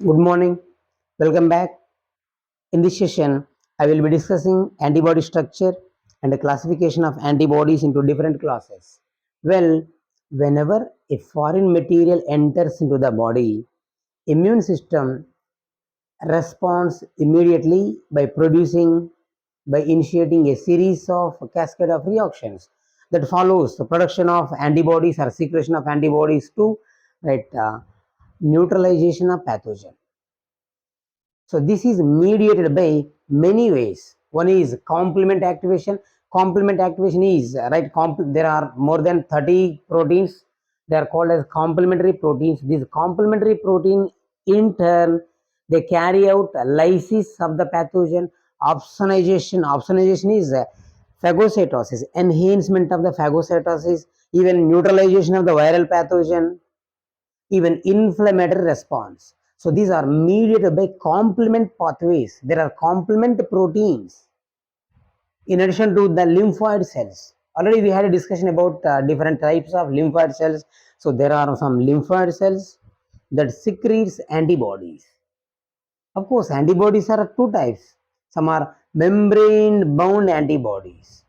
Good morning. Welcome back. In this session, I will be discussing antibody structure and the classification of antibodies into different classes. Well, whenever a foreign material enters into the body, immune system responds immediately by initiating a series of cascade of reactions that follows the production of antibodies or secretion of antibodies to right neutralization of pathogen. So this is mediated by many ways. One is complement activation. Complement activation is there are more than 30 proteins. They are called as complementary proteins. These complementary protein in turn they carry out lysis of the pathogen. Opsonization is phagocytosis, enhancement of the phagocytosis, even neutralization of the viral pathogen, even inflammatory response. So these are mediated by complement pathways. There are complement proteins in addition to the lymphoid cells. Already we had a discussion about different types of lymphoid cells. So there are some lymphoid cells that secretes antibodies. Of course, antibodies are two types. Some are membrane bound antibodies.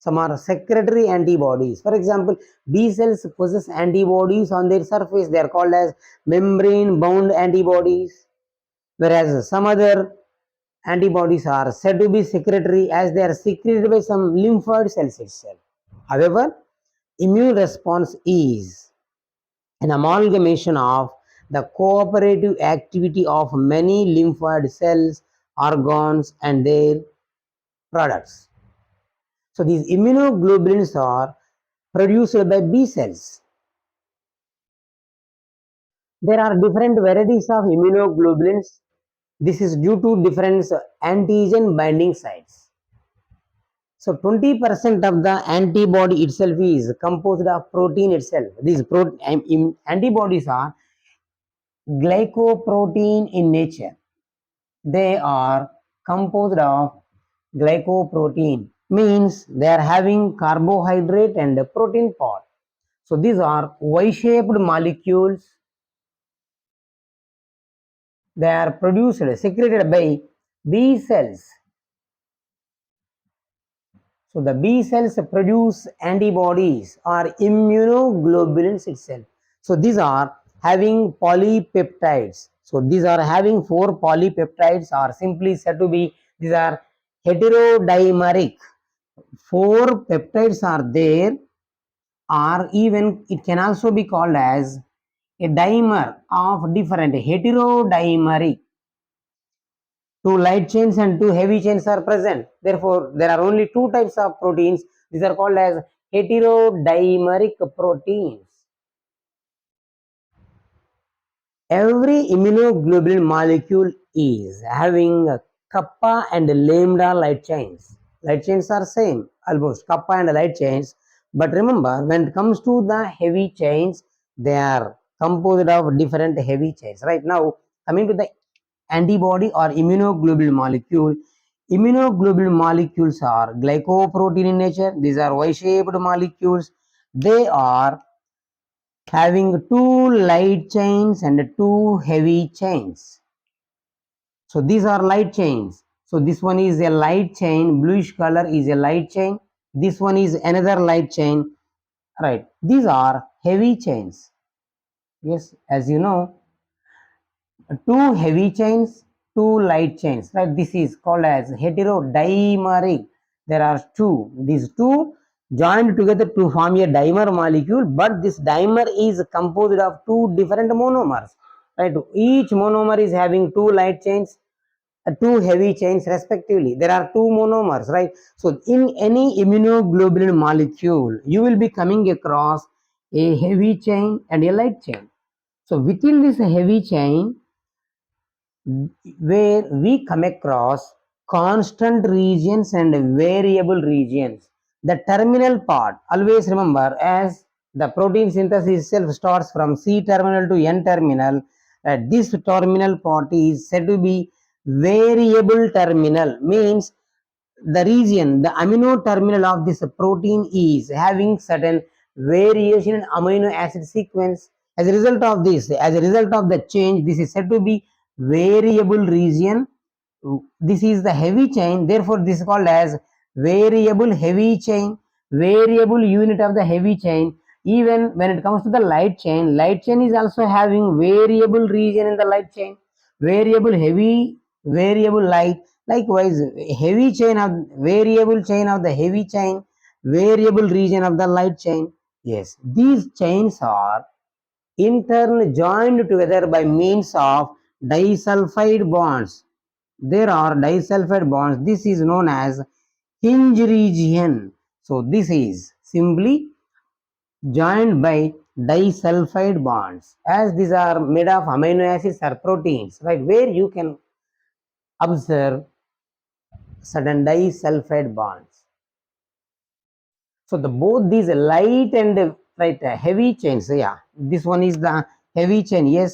Some are secretory antibodies. For example, B cells possess antibodies on their surface. They are called as membrane bound antibodies. Whereas some other antibodies are said to be secretory as they are secreted by some lymphoid cells itself. However, immune response is an amalgamation of the cooperative activity of many lymphoid cells, organs, and their products. So these immunoglobulins are produced by B cells. There are different varieties of immunoglobulins. This is due to different antigen binding sites. So 20% of the antibody itself is composed of protein itself. These antibodies are glycoprotein in nature. They are composed of glycoprotein, means they are having carbohydrate and protein part. So these are Y-shaped molecules. They are produced, secreted by B cells. So the B cells produce antibodies or immunoglobulins itself. So these are having polypeptides. So these are having 4 polypeptides, or simply said to be these are heterodimeric. 4 peptides are there, or even it can also be called as a dimer of different heterodimeric. 2 light chains and 2 heavy chains are present. Therefore, there are only 2 types of proteins. These are called as heterodimeric proteins. Every immunoglobulin molecule is having kappa and lambda light chains. Light chains are same, almost kappa and light chains. But remember, when it comes to the heavy chains, they are composed of different heavy chains. Right now, coming to the antibody or immunoglobulin molecule. Immunoglobulin molecules are glycoprotein in nature. These are Y-shaped molecules. They are having 2 light chains and 2 heavy chains. So these are light chains. So this one is a light chain, bluish color is a light chain. This one is another light chain. Right. These are heavy chains. Yes, as you know, 2 heavy chains, 2 light chains, right? This is called as heterodimeric. There are 2. These 2 joined together to form a dimer molecule, but this dimer is composed of 2 different monomers, right? Each monomer is having 2 light chains, 2 heavy chains respectively. There are 2 monomers, right? So in any immunoglobulin molecule, you will be coming across a heavy chain and a light chain. So within this heavy chain, where we come across constant regions and variable regions. The terminal part, always remember, as the protein synthesis itself starts from C terminal to N terminal, this terminal part is said to be variable terminal, means the region, the amino terminal of this protein is having certain variation in amino acid sequence. As a result of this, as a result of the change, this is said to be variable region. This is the heavy chain, therefore this is called as variable heavy chain, variable unit of the heavy chain. Even when it comes to the light chain is also having variable region in the light chain, variable heavy, variable light. Likewise, heavy chain of variable chain of the heavy chain, variable region of the light chain. Yes, these chains are in turn joined together by means of disulfide bonds. There are disulfide bonds. This is known as hinge region. So this is simply joined by disulfide bonds. As these are made of amino acids or proteins, right, where you can observe certain disulfide bonds. So the both these light and right heavy chains. Yeah, this one is the heavy chain. Yes,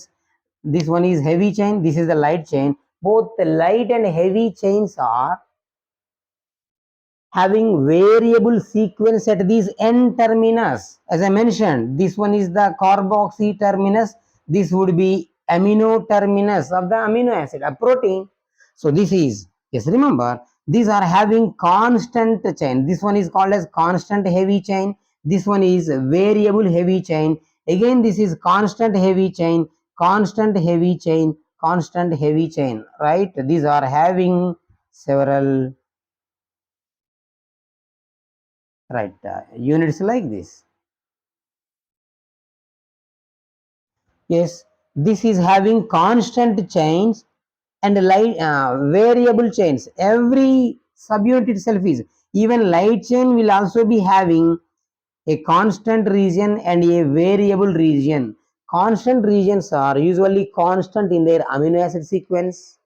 this one is heavy chain. This is the light chain. Both the light and heavy chains are having variable sequence at these N terminus. As I mentioned, this one is the carboxy terminus. This would be amino terminus of the amino acid, a protein. So this is, yes, remember, these are having constant chain. This one is called as constant heavy chain. This one is variable heavy chain. Again, this is constant heavy chain, constant heavy chain, constant heavy chain, right? These are having several units like this. Yes, this is having constant chains and light variable chains. Every subunit itself is, even light chain will also be having a constant region and a variable region. Constant regions are usually constant in their amino acid sequence,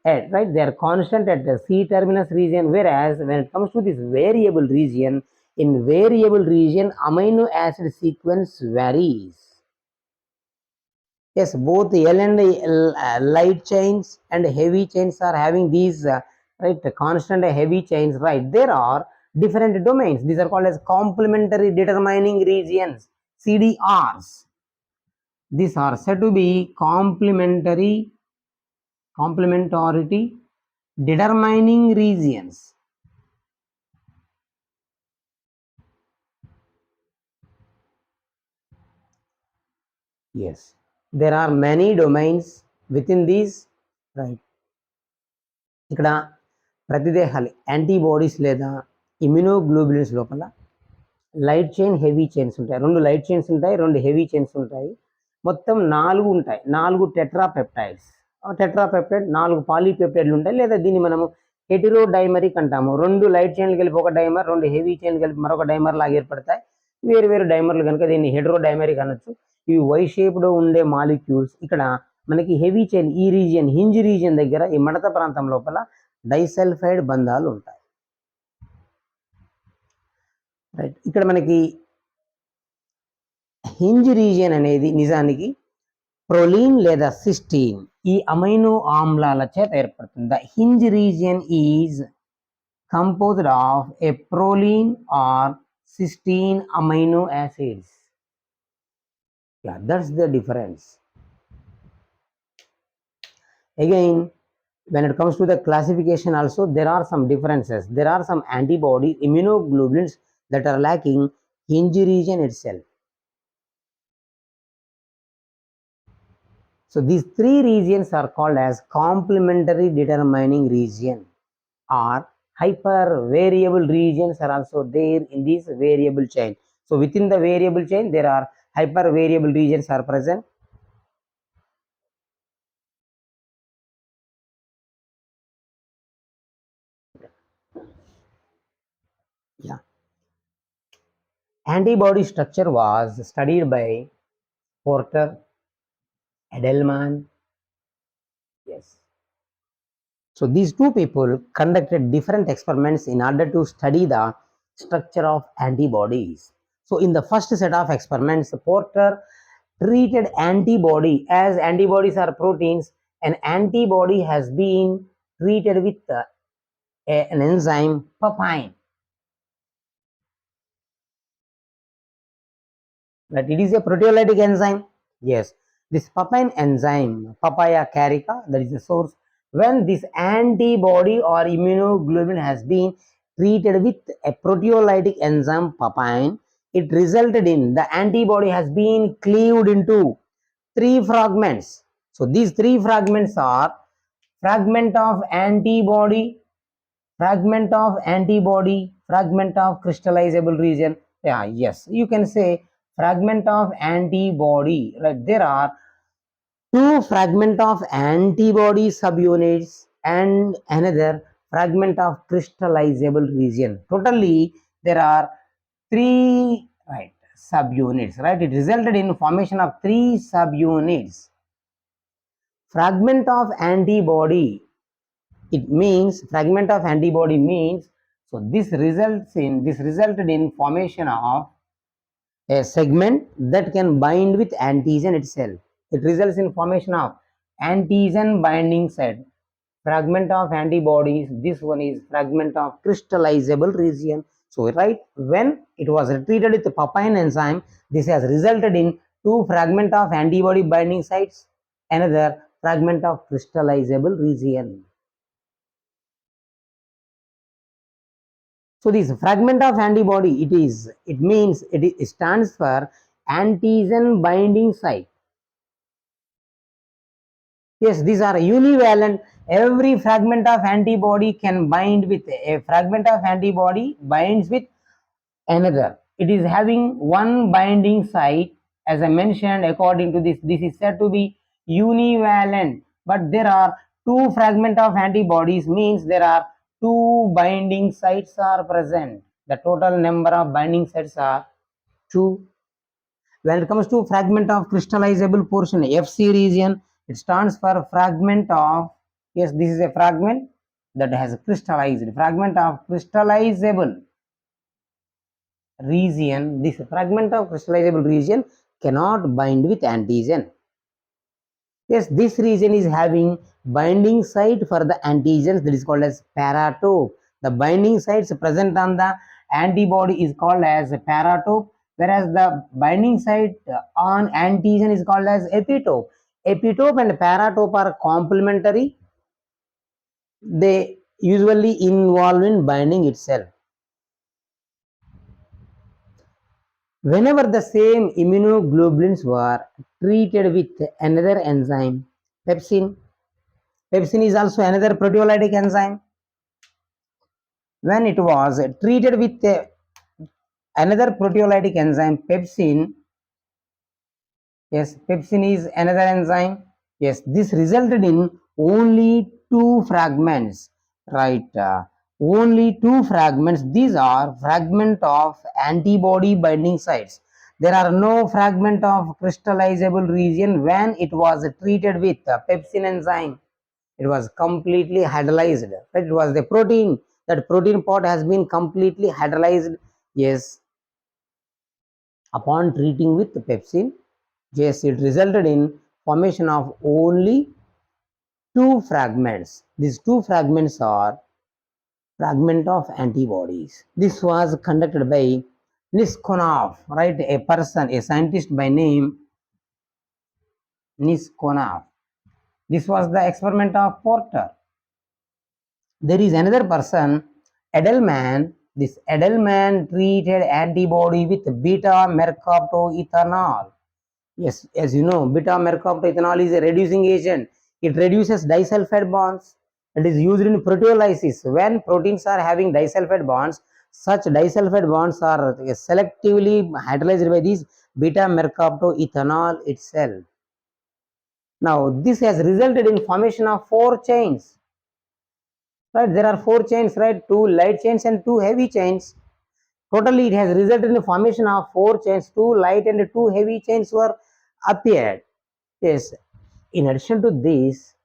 right? They are constant at the C terminus region, whereas when it comes to this variable region, in variable region amino acid sequence varies. Yes, both L and L, light chains and heavy chains are having these right constant heavy chains, right? There are different domains. These are called as complementary determining regions, CDRs. These are said to be complementarity determining regions. Yes, there are many domains within these, right? ఇక్కడ ప్రతిదేహాలు antibodies లేదా immunoglobulins లోపల light chain heavy chains ఉంటాయి. రెండు light chains ఉంటాయి, రెండు heavy chains ఉంటాయి. మొత్తం 4 ఉంటాయి. 4 టెట్రాపెప్టైడ్స్. టెట్రాపెప్టైడ్ 4 పాలీపెప్టైడ్లు ఉంటాయి. లేదా దీన్ని మనము హెటిరోడైమరిక్ అంటాము. 2 లైట్ చైన్లు కలిపి ఒక డైమర్, 2 హెవీ చైన్లు కలిపి మరొక డైమర్ లాగా ఏర్పడతాయి. వేరు వేరు డైమర్లు కనుక దీన్ని హెటిరోడైమరిక్ అనొచ్చు. ఇవి వై షేప్లో ఉండే మాలిక్యూల్స్. ఇక్కడ మనకి హెవీ చైన్ ఈ రీజియన్ హింజ్ రీజియన్ దగ్గర ఈ మడత ప్రాంతం లోపల డైసల్ఫైడ్ బంధాలు ఉంటాయి. రైట్, ఇక్కడ మనకి హింజ్ రీజియన్ అనేది నిజానికి ప్రొలీన్ లేదా సిస్టీన్ ఈ అమైనో ఆమ్లాల చేత ఏర్పడుతుంది. The hinge region is composed of a proline or cysteine amino acids. Yeah, that's the difference. Again, when it comes to the classification also, there are some differences. There are some antibody immunoglobulins that are lacking hinge region itself. So these 3 regions are called as complementary determining region, or hyper variable regions are also there in this variable chain. So within the variable chain there are hyper variable regions are present. Yeah, antibody structure was studied by Porter, Edelman. Yes, so these two people conducted different experiments in order to study the structure of antibodies. So in the first set of experiments, Porter treated antibody, as antibodies are proteins, an antibody has been treated with an enzyme papain. But it is a proteolytic enzyme. Yes, this papain enzyme, papaya carica, that is the source. When this antibody or immunoglobulin has been treated with a proteolytic enzyme papain, it resulted in the antibody has been cleaved into three fragments. So these three fragments are fragment of antibody, fragment of antibody, fragment of crystallizable region. Yeah, yes, you can say fragment of antibody. Right, there are two fragment of antibody subunits and another fragment of crystallizable region. Totally, there are three, right, subunits. Right, it resulted in formation of three subunits. Fragment of antibody, it means fragment of antibody means, so this resulted in formation of a segment that can bind with antigen itself. It results in formation of antigen binding site. Fragment of antibodies, this one is fragment of crystallizable region. So right, when it was treated with the papain enzyme, this has resulted in two fragment of antibody binding sites, another fragment of crystallizable region. So this fragment of antibody, it means it stands for antigen binding site. Yes, these are univalent. Every fragment of antibody can bind with a fragment of antibody binds with another. It is having one binding site, as I mentioned. According to this is said to be univalent. But there are two fragment of antibodies, means there are two binding sites are present. The total number of binding sites are two. When it comes to fragment of crystallizable portion, FC region, it stands for fragment of, yes, this is a fragment that has crystallized. Fragment of crystallizable region, this fragment of crystallizable region cannot bind with antigen. Yes, this region is having binding site for the antigens, that is called as paratope. The binding sites present on the antibody is called as paratope, whereas the binding site on antigen is called as epitope. Epitope and paratope are complementary. They usually involve in binding itself. Whenever the same immunoglobulins were treated with another enzyme, pepsin, pepsin is also another proteolytic enzyme. When it was treated with another proteolytic enzyme, pepsin, yes, pepsin is another enzyme. Yes, this resulted in only two fragments, right? Only two fragments. These are fragment of antibody binding sites. There are no fragment of crystallizable region when it was treated with pepsin enzyme. It was completely hydrolyzed. Right? It was the protein. That protein part has been completely hydrolyzed. Yes, upon treating with pepsin, yes, it resulted in formation of only two fragments. These two fragments are fragment of antibodies. This was conducted by Niskonov, right? A person, a scientist by name Niskonov. This was the experiment of Porter. There is another person, Edelman. This Edelman treated antibody with beta mercaptoethanol. Yes, as you know, beta mercaptoethanol is a reducing agent. It reduces disulfide bonds. It is used in proteolysis. When proteins are having disulfide bonds, such disulfide bonds are selectively hydrolyzed by this beta mercaptoethanol itself. Now, this has resulted in formation of four chains. Right, there are four chains, right? Two light chains and two heavy chains. Totally, it has resulted in the formation of four chains. Two light and two heavy chains were appeared. Yes. In addition to this,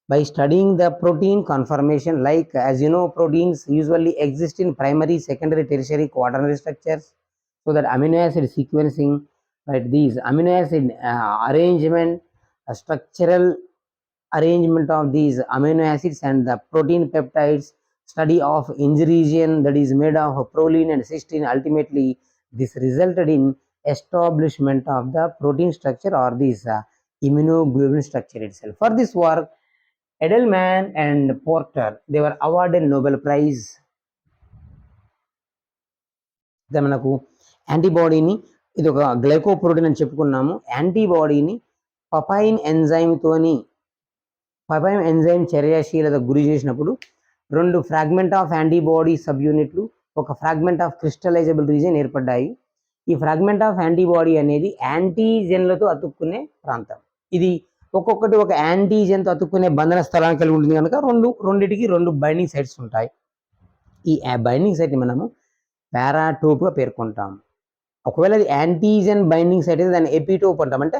by studying the protein conformation, like as you know, proteins usually exist in primary, secondary, tertiary, quaternary structures. So that amino acid sequencing, right? These amino acid arrangement, structural arrangement of these amino acids and the protein peptides, study of injury region that is made of proline and cysteine. Ultimately, this resulted in establishment of the protein structure or this immunoglobulin structure itself. For this work, Edelman and Porter, they were awarded Nobel Prize. మనకు యాంటీబాడీని ఇది ఒక glycoprotein అని చెప్పుకున్నాము. యాంటీబాడీని papain enzyme చర్యాశీలత గురి చేసినప్పుడు 2 fragment of antibody sub యూనిట్లు, ఒక fragment of క్రిస్టలైజబుల్ region ఏర్పడ్డాయి. ఈ ఫ్రాగ్మెంట్ ఆఫ్ యాంటీబాడీ అనేది యాంటీజెన్లతో అతుక్కునే ప్రాంతం. ఇది ఒక్కొక్కటి ఒక యాంటీజెన్తో అతుక్కునే బంధన స్థలాన్ని కలిగి ఉంటుంది కనుక రెండింటికి 2 బైండింగ్ సైట్స్ ఉంటాయి. ఈ బైండింగ్ సైట్ని మనము పారాటోప్గా పేర్కొంటాం. ఒకవేళ అది యాంటీజెన్ బైండింగ్ సైట్ అయితే దాన్ని ఎపిటోప్ అంటాం. అంటే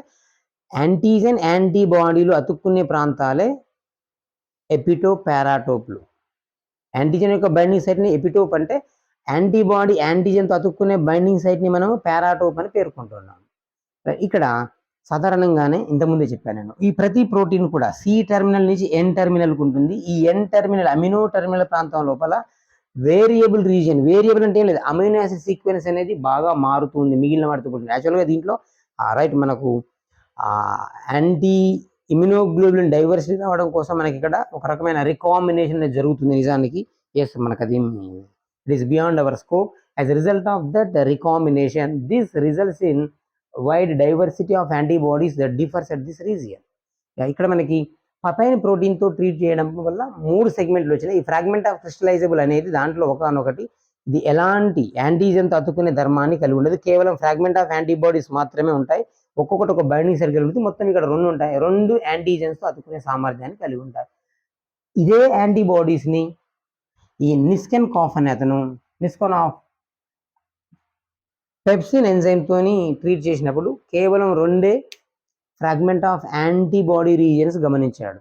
యాంటీజెన్ యాంటీబాడీలు అతుక్కునే ప్రాంతాలే ఎపిటోప్ పారాటోప్లు. యాంటీజెన్ యొక్క బైండింగ్ సైట్ని ఎపిటోప్ అంటే, యాంటీబాడీ యాంటీజెన్తో అతుక్కునే బైండింగ్ సైట్ని మనము పారాటోప్ అని పేర్కొంటున్నాం. ఇక్కడ సాధారణంగానే ఇంతకుముందే చెప్పాను నేను, ఈ ప్రతి ప్రోటీన్ కూడా సి టెర్మినల్ నుంచి ఎన్ టెర్మినల్కి ఉంటుంది. ఈ ఎన్ టెర్మినల్ అమినో టెర్మినల్ ప్రాంతం లోపల వేరియబుల్ రీజియన్, వేరియబుల్ అంటే ఏం లేదు, అమైనో యాసిడ్ సీక్వెన్స్ అనేది బాగా మారుతుంది మిగిలిన వాటితో పోతుంది. యాక్చువల్గా దీంట్లో రైట్ మనకు యాంటీ ఇమ్యునోగ్లోబులిన్ డైవర్సిటీ రావడం కోసం మనకి ఇక్కడ ఒక రకమైన రికాంబినేషన్ అనేది జరుగుతుంది. నిజానికి ఎస్, మనకు అది it is beyond our scope. As a result of that recombination, this results in wide diversity of antibodies that differs at this region. ఇక్కడ మనకి పపైన్ ప్రోటీన్తో ట్రీట్ చేయడం వల్ల 3 సెగ్మెంట్లు వచ్చినాయి. ఈ ఫ్రాగ్మెంట్ ఆఫ్ క్రిస్టలైజబుల్ అనేది దాంట్లో ఒకనొకటి ఇది ఎలాంటి యాంటీజెన్తో అతుక్కునే ధర్మాన్ని కలిగి ఉండదు. కేవలం ఫ్రాగ్మెంట్ ఆఫ్ యాంటీబాడీస్ మాత్రమే ఉంటాయి. ఒక్కొక్కటి ఒక బైండింగ్ సైట్ కలిగి ఉంటుంది. మొత్తం ఇక్కడ 2 ఉంటాయి. 2 యాంటీజెన్స్తో అతుక్కునే సామర్థ్యాన్ని కలిగి ఉంటాయి. ఇదే యాంటీబాడీస్ని ఈ నిస్కెన్ కాఫ్ అనే అతను నిస్కెన్ ఆఫ్ పెప్సిన్ ఎంజైమ్తో ట్రీట్ చేసినప్పుడు కేవలం 2 ఫ్రాగ్మెంట్ ఆఫ్ యాంటీబాడీ రీజియన్స్ గమనించాడు.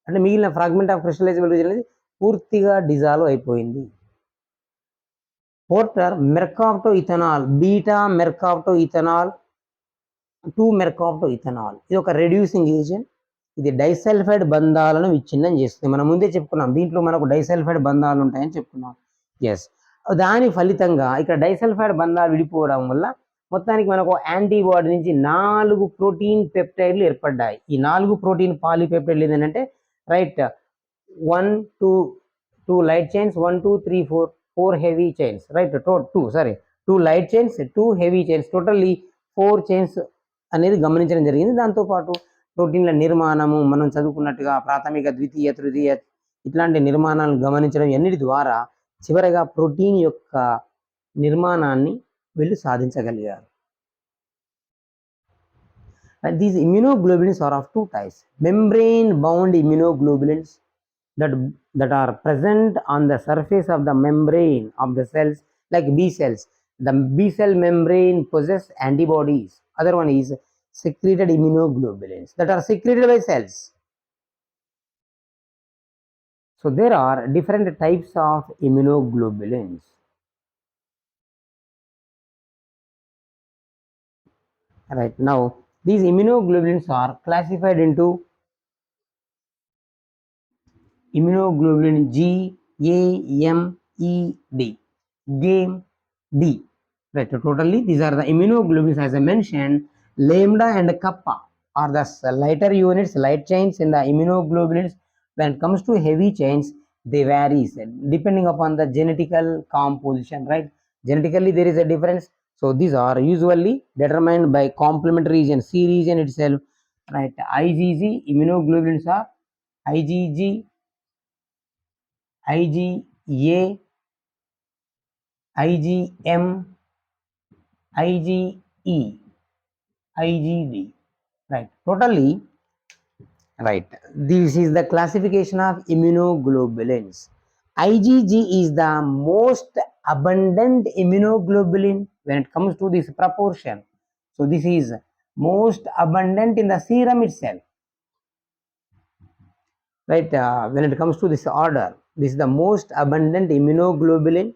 అంటే మిగిలిన ఫ్రాగ్మెంట్ ఆఫ్ క్రిస్టలైజబుల్ రీజియన్ అనేది పూర్తిగా డిజాల్వ్ అయిపోయింది. పోర్టర్ mercaptoethanol, beta mercaptoethanol, 2 mercaptoethanol, ఇది ఒక రెడ్యూసింగ్ ఏజెంట్. ఇది డైసల్ఫైడ్ బంధాలను విచ్ఛిన్నం చేస్తుంది. మనం ముందే చెప్పుకున్నాం దీంట్లో మనకు డైసల్ఫైడ్ బంధాలు ఉంటాయని చెప్పుకున్నాం. ఎస్, దాని ఫలితంగా ఇక్కడ డైసల్ఫైడ్ బంధాలు విడిపోవడం వల్ల మొత్తానికి మనకు యాంటీబాడీ నుంచి 4 ప్రోటీన్ పెప్టైడ్లు ఏర్పడ్డాయి. ఈ 4 ప్రోటీన్ పాలీపెప్టైడ్లు ఏంటంటే right 1 2 light chains, 1 2 3 4 heavy chains, right 2 light chains, 2 heavy chains, totally 4 chains అనేది గమనించడం జరిగింది. దాంతోపాటు ప్రోటీన్ల నిర్మాణము మనం చదువుకున్నట్టుగా ప్రాథమిక, ద్వితీయ, తృతీయ ఇట్లాంటి నిర్మాణాలను గమనించడం ఎన్నిటి ద్వారా చివరగా ప్రోటీన్ యొక్క నిర్మాణాన్ని వీళ్ళు సాధించగలిగారు. These immunoglobulins are of 2 types. Membrane bound immunoglobulins that are present on the surface of the membrane of the cells, like B cells. The B cell membrane possess antibodies. Other one is secreted immunoglobulins that are secreted by cells. So there are different types of immunoglobulins. Right, now these immunoglobulins are classified into immunoglobulin G, A, M, E, D, game D. Right, so totally these are the immunoglobulins. As I mentioned, lambda and kappa are the lighter units, light chains in the immunoglobulins. When it comes to heavy chains, they vary depending upon the genetical composition. Right, genetically there is a difference. So these are usually determined by complementary region, C region itself. Right, IgG immunoglobulins are IgG, IgA, IgM, IgE, IgD. Right, totally. Right, this is the classification of immunoglobulins. IgG is the most abundant immunoglobulin when it comes to this proportion. So this is most abundant in the serum itself. Right, when it comes to this order, this is the most abundant immunoglobulin.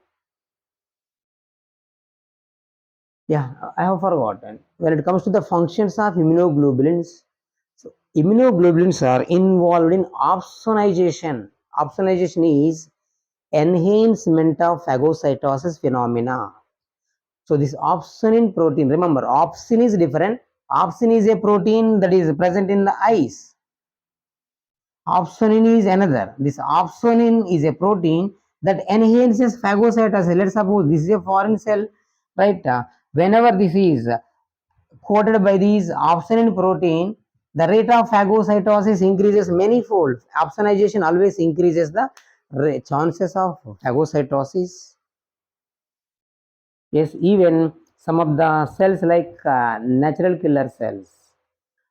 Yeah, I have forgotten. When it comes to the functions of immunoglobulins, so immunoglobulins are involved in opsonization. Opsonization is enhancement of phagocytosis phenomena. So this opsonin protein, remember opsin is different. Opsin is a protein that is present in the eyes. Opsonin is another. This opsonin is a protein that enhances phagocytosis. Let's suppose this is a foreign cell, right? Whenever this is coated by these opsonin protein, the rate of phagocytosis increases manyfold. Opsonization always increases the chances of phagocytosis. Yes, even some of the cells like natural killer cells.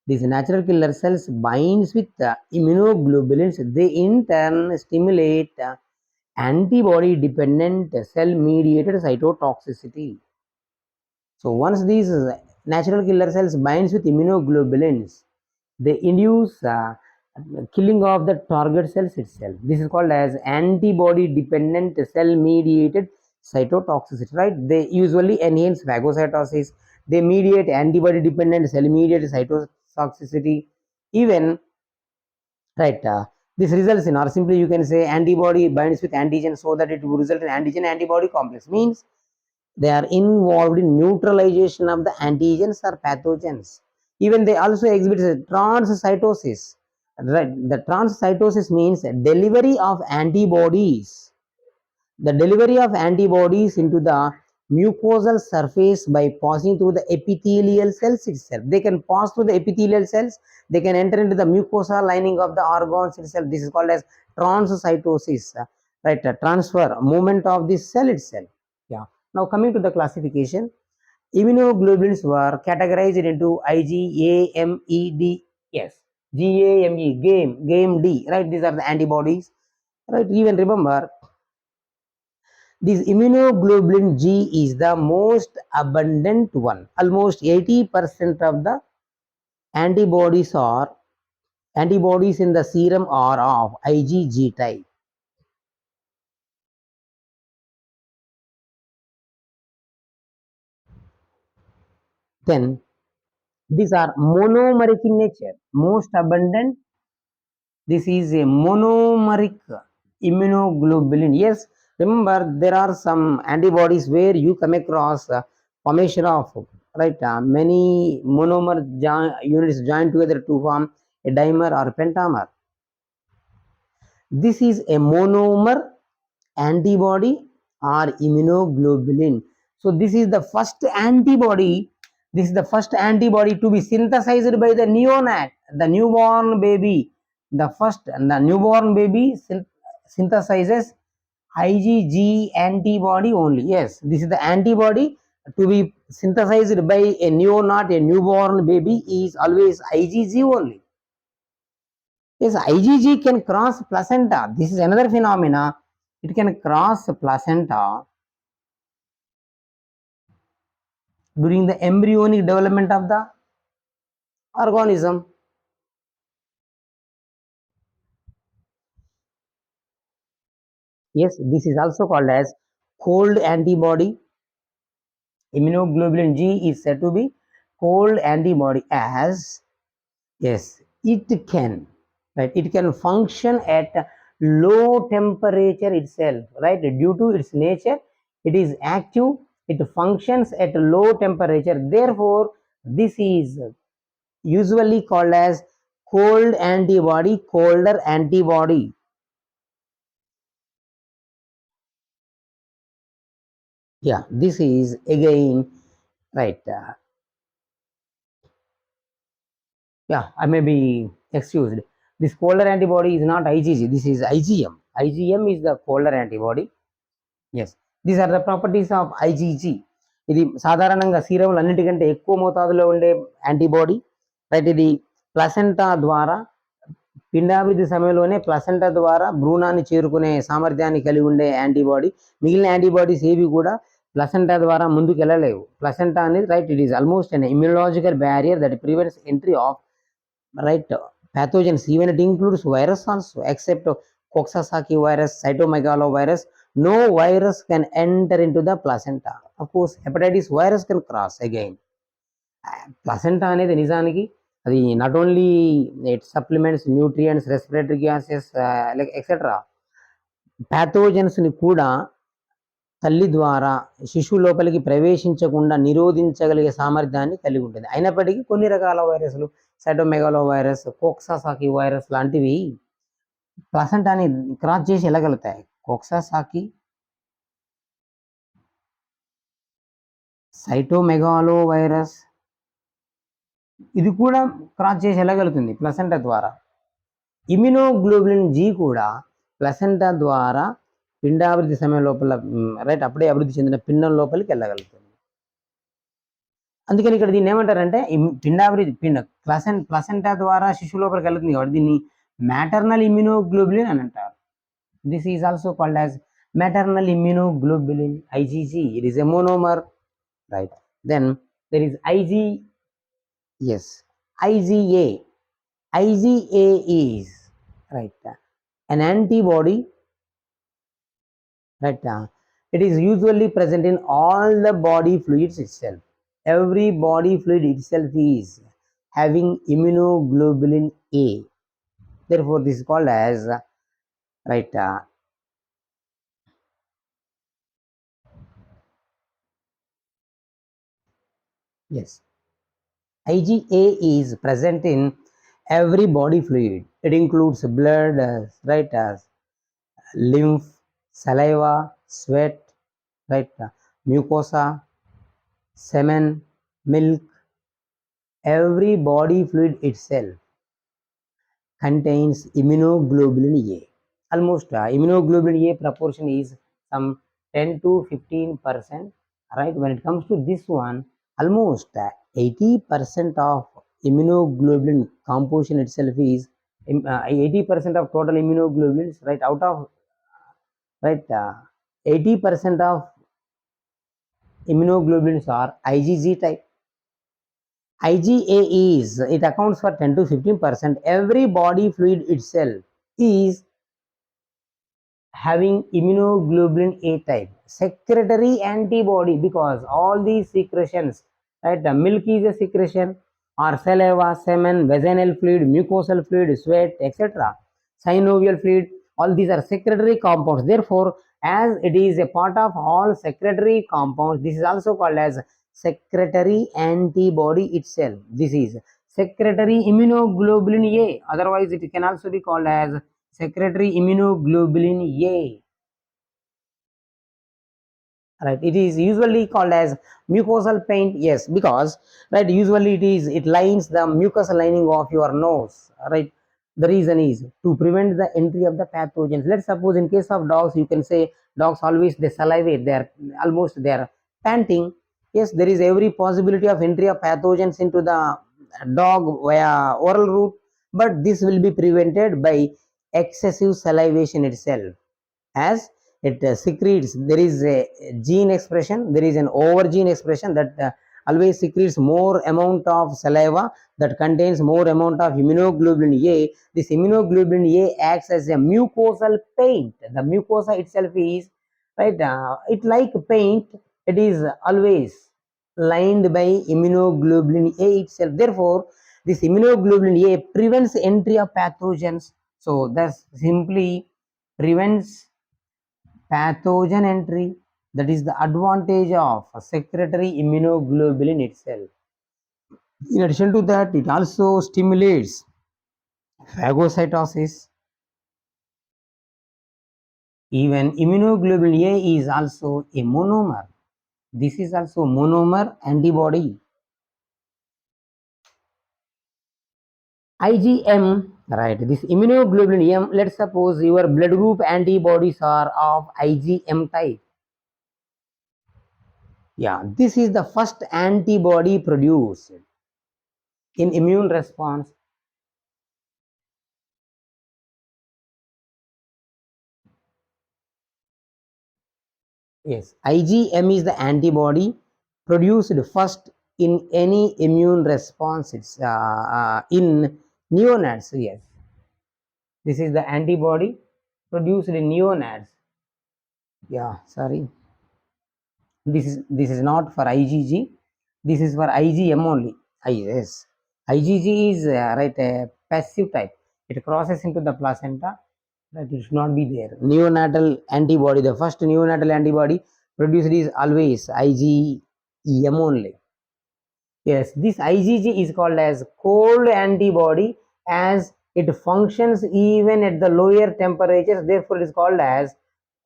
These natural killer cells binds with immunoglobulins. They in turn stimulate antibody-dependent cell-mediated cytotoxicity. So once these natural killer cells binds with immunoglobulins, they induce killing of the target cells itself. This is called as antibody-dependent cell-mediated cytotoxicity, right? They usually enhance phagocytosis. They mediate antibody-dependent cell-mediated cytotoxicity. Even, right, this results in, or simply you can say antibody binds with antigen so that it will result in antigen-antibody complex. Means they are involved in neutralization of the antigens or pathogens. Even they also exhibit transcytosis. Right? The transcytosis means delivery of antibodies. The delivery of antibodies into the mucosal surface by passing through the epithelial cells itself. They can pass through the epithelial cells. They can enter into the mucosal lining of the organs itself. This is called as transcytosis. Right? Transfer movement of the cell itself. Yeah. Now coming to the classification, immunoglobulins were categorized into IgAMEDs, game D, right? These are the antibodies, right? Even remember, this immunoglobulin G is the most abundant one. Almost 80% of the antibodies in the serum are of IgG type. Then these are monomeric in nature, most abundant. This is a monomeric immunoglobulin. Yes, remember there are some antibodies where you come across formation of, right, many monomer units joined together to form a dimer or pentamer. This is a monomer antibody or immunoglobulin. So this is the first antibody. This is the first antibody to be synthesized by the neonat, the newborn baby. The newborn baby synthesizes IgG antibody only. Yes, this is the antibody to be synthesized by a neonat, a newborn baby is always IgG only. Yes, IgG can cross placenta. This is another phenomena. It can cross placenta during the embryonic development of the organism. Yes, this is also called as cold antibody. Immunoglobulin G is said to be cold antibody as, yes, it can, right? It can function at low temperature itself, right? Due to its nature, it is active. It functions at low temperature. Therefore, this is usually called as cold antibody, colder antibody. Yeah, this is again, right. Yeah, I may be excused. This colder antibody is not IgG. This is IgM. IgM is the colder antibody. Yes, these are the properties of IgG. ఇది సాధారణంగా సీరంలో అన్నిటికంటే ఎక్కువ మోతాదులో ఉండే antibody, right? ఇది placenta ద్వారా పిండాభివృద్ధి సమయంలోనే placenta ద్వారా భ్రూణాన్ని చేరుకునే సామర్థ్యాన్ని కలిగి ఉండే యాంటీబాడీ. మిగిలిన యాంటీబాడీస్ ఏవి కూడా ప్లసెంటా ద్వారా ముందుకు వెళ్ళలేవు. ప్లసెంటా అనేది, right, it is almost an immunological barrier that prevents entry of, right, pathogens. Even it includes virus also, except coxsackie virus, cytomegalovirus. No virus can enter into the placenta. Of course, hepatitis virus can cross again. Placenta అనేది నిజానికి అది not only it supplements nutrients, respiratory gases, like etcetera, pathogens ని కూడా తల్లి ద్వారా శిశువు లోపలికి ప్రవేశించకుండా నిరోధించగలిగే సామర్థ్యాన్ని కలిగి ఉంటుంది. అయినప్పటికీ కొన్ని రకాల వైరస్లు సైటోమెగాలో వైరస్, కోక్సాసాకి వైరస్ లాంటివి ప్లసెంటాని క్రాస్ చేసి వెళ్ళగలుగుతాయి. కోక్సాసాకి, సైటోమెగాలో వైరస్ ఇది కూడా క్రాస్ చేసి వెళ్ళగలుగుతుంది ప్లసెంటా ద్వారా. ఇమ్యునోగ్లోబులిన్ జీ కూడా ప్లసెంటా ద్వారా పిండాభివృద్ధి సమయం లోపల రైట్ అప్పుడే అభివృద్ధి చెందిన పిండం లోపలికి వెళ్ళగలుగుతుంది. అందుకని ఇక్కడ దీన్ని ఏమంటారంటే ప్లసెంటా ద్వారా శిశువు లోపలికి వెళ్తుంది కాబట్టి దీన్ని మ్యాటర్నల్ ఇమ్యునోగ్లోబులిన్ అని అంటారు. This is also called as maternal immunoglobulin IgG. It is a monomer, right? Then there is yes, IgA. IgA is right an antibody, right? It is usually present in all the body fluids itself. Every body fluid itself is having immunoglobulin A. Therefore, this is called as right. Yes, IgA is present in every body fluid. It includes blood, right, lymph, saliva, sweat, right, mucosa, semen, milk. Every body fluid itself contains immunoglobulin A. Almost immunoglobulin A proportion is some 10 to 15%. Right, when it comes to this one, almost 80% of immunoglobulin composition itself is 80% of total immunoglobulins, right? Out of right 80% of immunoglobulins are IgG type. IgA is, it accounts for 10 to 15%. Every body fluid itself is having immunoglobulin A type, secretory antibody, because all these secretions, right, the milk is a secretion, or saliva, semen, vaginal fluid, mucosal fluid, sweat, etc., synovial fluid, all these are secretory compounds. Therefore, as it is a part of all secretory compounds, this is also called as secretory antibody itself. This is secretory immunoglobulin A. Otherwise, it can also be called as secretory immunoglobulin A. Right, it is usually called as mucosal paint. Yes, because right, usually it lines the mucous lining of your nose, right? The reason is to prevent the entry of the pathogens. Let's suppose in case of dogs, you can say dogs always they salivate, they are panting. Yes, there is every possibility of entry of pathogens into the dog via oral route, but this will be prevented by excessive salivation itself. As it secretes, there is a gene expression, there is an over gene expression that always secretes more amount of saliva that contains more amount of immunoglobulin A. This immunoglobulin A acts as a mucosal paint. The mucosa itself is right, it like paint, it is always lined by immunoglobulin A itself. Therefore, this immunoglobulin A prevents entry of pathogens. So thus simply prevents pathogen entry. That is the advantage of secretory immunoglobulin itself. In addition to that, it also stimulates phagocytosis. Even immunoglobulin A is also a monomer. This is also monomer antibody. IgM, right, this immunoglobulin M, let's suppose your blood group antibodies are of IgM type. Yeah, this is the first antibody produced in immune response. Yes, IgM is the antibody produced first in any immune response. It's in neonates. Yes, this is the antibody produced in neonates. Yeah, sorry, this is not for IgG. This is for IgM only. Yes, IgG is right a passive type. It crosses into the placenta. That it should not be there. Neonatal antibody, the first neonatal antibody produced is always IgM only. Yes, this IgG is called as cold antibody as it functions even at the lower temperatures. Therefore, it is called as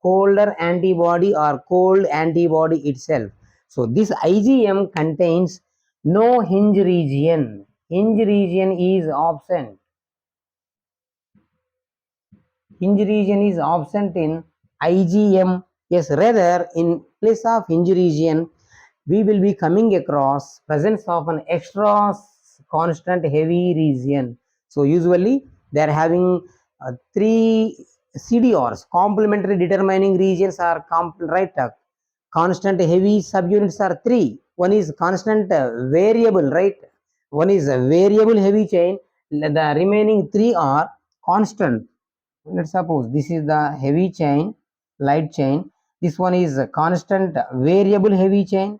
colder antibody or cold antibody itself. So, this IgM contains no hinge region. Hinge region is absent. Hinge region is absent in IgM. Yes, rather in place of hinge region, we will be coming across presence of an extra constant heavy region. So usually they are having three CDRs, complementary determining regions are right. Constant heavy subunits are three. One is constant variable, right? One is a variable heavy chain. The remaining three are constant. Let's suppose this is the heavy chain, light chain. This one is a constant variable heavy chain,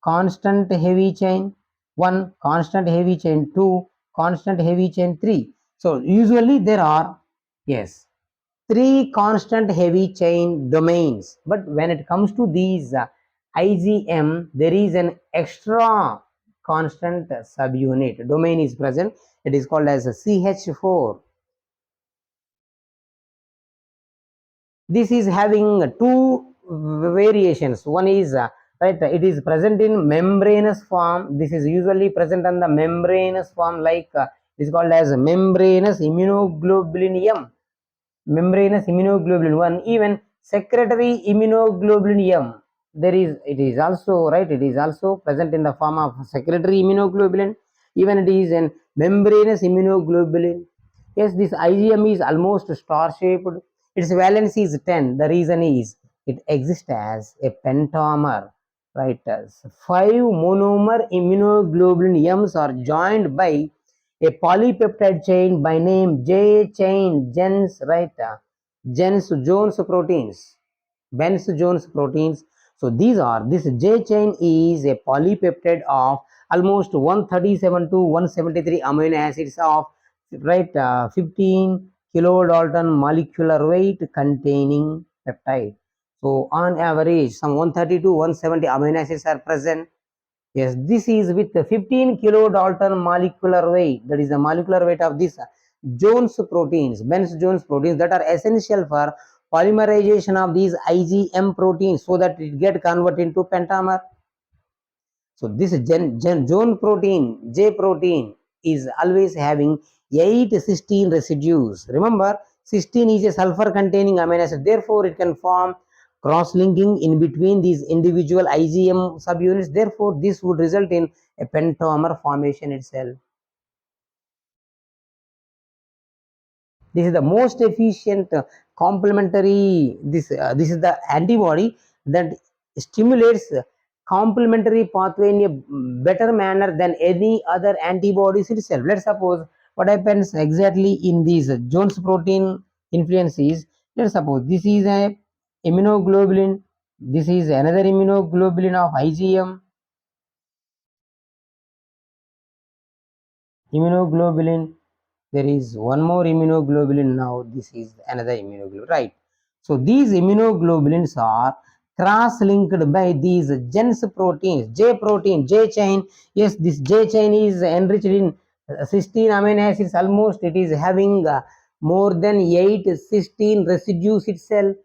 constant heavy chain 1, constant heavy chain 2, constant heavy chain 3. So usually there are, yes, 3 constant heavy chain domains, but when it comes to these IgM, there is an extra constant subunit domain is present. It is called as a CH4. This is having two variations. One is right, it is present in membranous form. This is usually present on the membranous form, like it is called as membranous immunoglobulin M, membranous immunoglobulin 1, even secretory immunoglobulin M. There is, it is also right, it is also present in the form of secretory immunoglobulin. Even it is in membranous immunoglobulin. Yes, this IgM is almost star shaped. Its valency is 10. The reason is it exists as a pentamer. Right, as 5 monomer immunoglobulin M's are joined by a polypeptide chain by name J chain Jens, right? Jens Jones proteins, Jens Jones proteins. So these are, this J chain is a polypeptide of almost 137 to 173 amino acids of, right, 15 kilodalton molecular weight containing peptide. So on average, some 130 to 170 amino acids are present. Yes, this is with 15 kilodalton molecular weight. That is the molecular weight of this Jones proteins, Benz Jones proteins, that are essential for polymerization of these IgM proteins so that it get converted into pentamer. So this Jones protein, J protein, is always having 8 cysteine residues. Remember, cysteine is a sulfur containing amino acid. Therefore, it can form cross-linking in between these individual IgM subunits. Therefore, this would result in a pentamer formation itself. This is the most efficient complementary. This is the antibody that stimulates complementary pathway in a better manner than any other antibodies itself. Let's suppose what happens exactly in these Jones protein influences. Let's suppose this is a immunoglobulin. This is another immunoglobulin of IgM. Immunoglobulin, there is one more immunoglobulin. Now this is another immunoglobulin, right? So these immunoglobulins are cross linked by these gens proteins, J protein, J chain. Yes, this J chain is enriched in 16 amino acids. Almost it is having more than 8 cysteine residues itself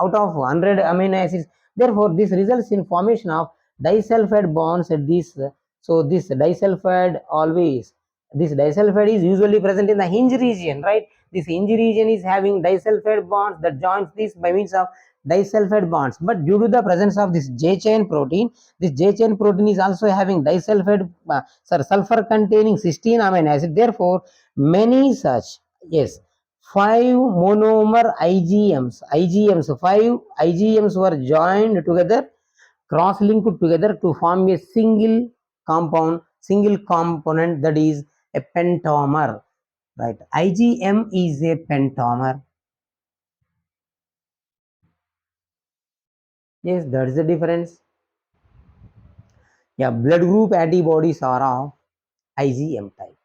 out of 100 amino acids. Therefore this results in formation of disulfide bonds at this. So this disulfide always, this disulfide is usually present in the hinge region, right? This hinge region is having disulfide bonds that joins this by means of disulfide bonds. But due to the presence of this J chain protein, this J chain protein is also having disulfide, sulfur containing cysteine amino acid. Therefore, many such, yes, 5 monomer IgMs, 5 IgMs were joined together, cross-linked together to form a single compound, single component, that is a pentamer, right? IgM is a pentamer. Yes, that is the difference. Yeah, blood group antibodies are of IgM type.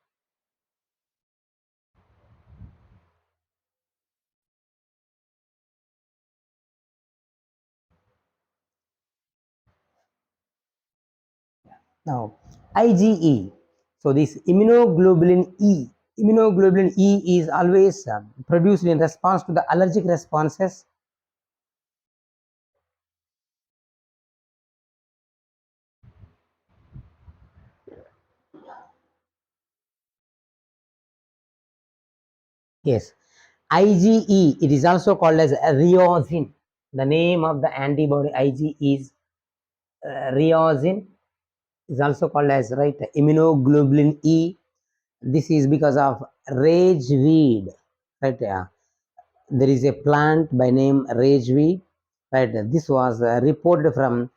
Now IgE, so this immunoglobulin E is always produced in response to the allergic responses. Yes, IgE, it is also called as rheosin. The name of the antibody Ig is rheosin, is also called as, right, immunoglobulin E. This is because of rageweed, right? There is a plant by name rageweed, right? This was reported from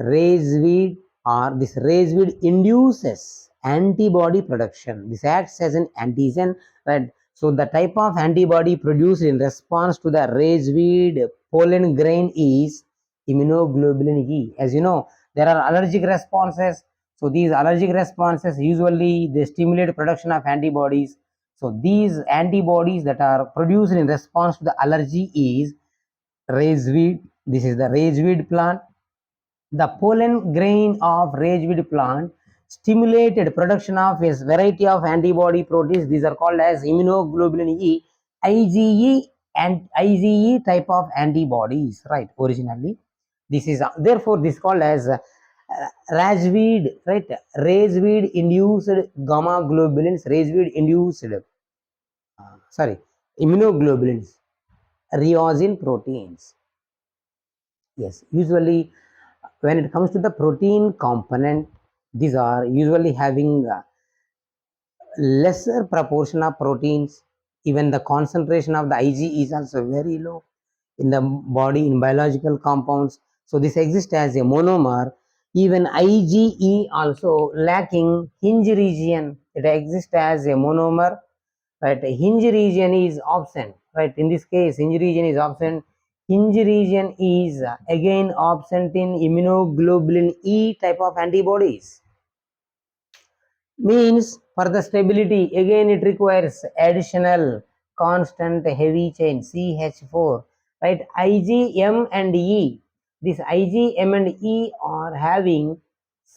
rageweed, or this rageweed induces antibody production. This acts as an antigen, right? So the type of antibody produced in response to the rageweed pollen grain is immunoglobulin E. As you know, there are allergic responses. So these allergic responses usually they stimulate production of antibodies. So these antibodies that are produced in response to the allergy is rageweed. This is the rageweed plant. The pollen grain of rageweed plant stimulated production of a variety of antibody proteins. These are called as immunoglobulin E, IgE, and IgE type of antibodies, right? Originally, this is therefore this is called as rageweed, right? Rageweed induced gamma globulins, rageweed induced sorry, immunoglobulins, rheosin proteins. Yes, usually when it comes to the protein component, these are usually having lesser proportion of proteins. Even the concentration of the Ig is also very low in the body in biological compounds. So this exists as a monomer. Even IgE also lacking hinge region. It exists as a monomer, right? Hinge region is absent, right? In this case, hinge region is absent. Hinge region is again absent in immunoglobulin E type of antibodies. Means for the stability, again it requires additional constant heavy chain CH4, right? IgM and E. This IgM and E are having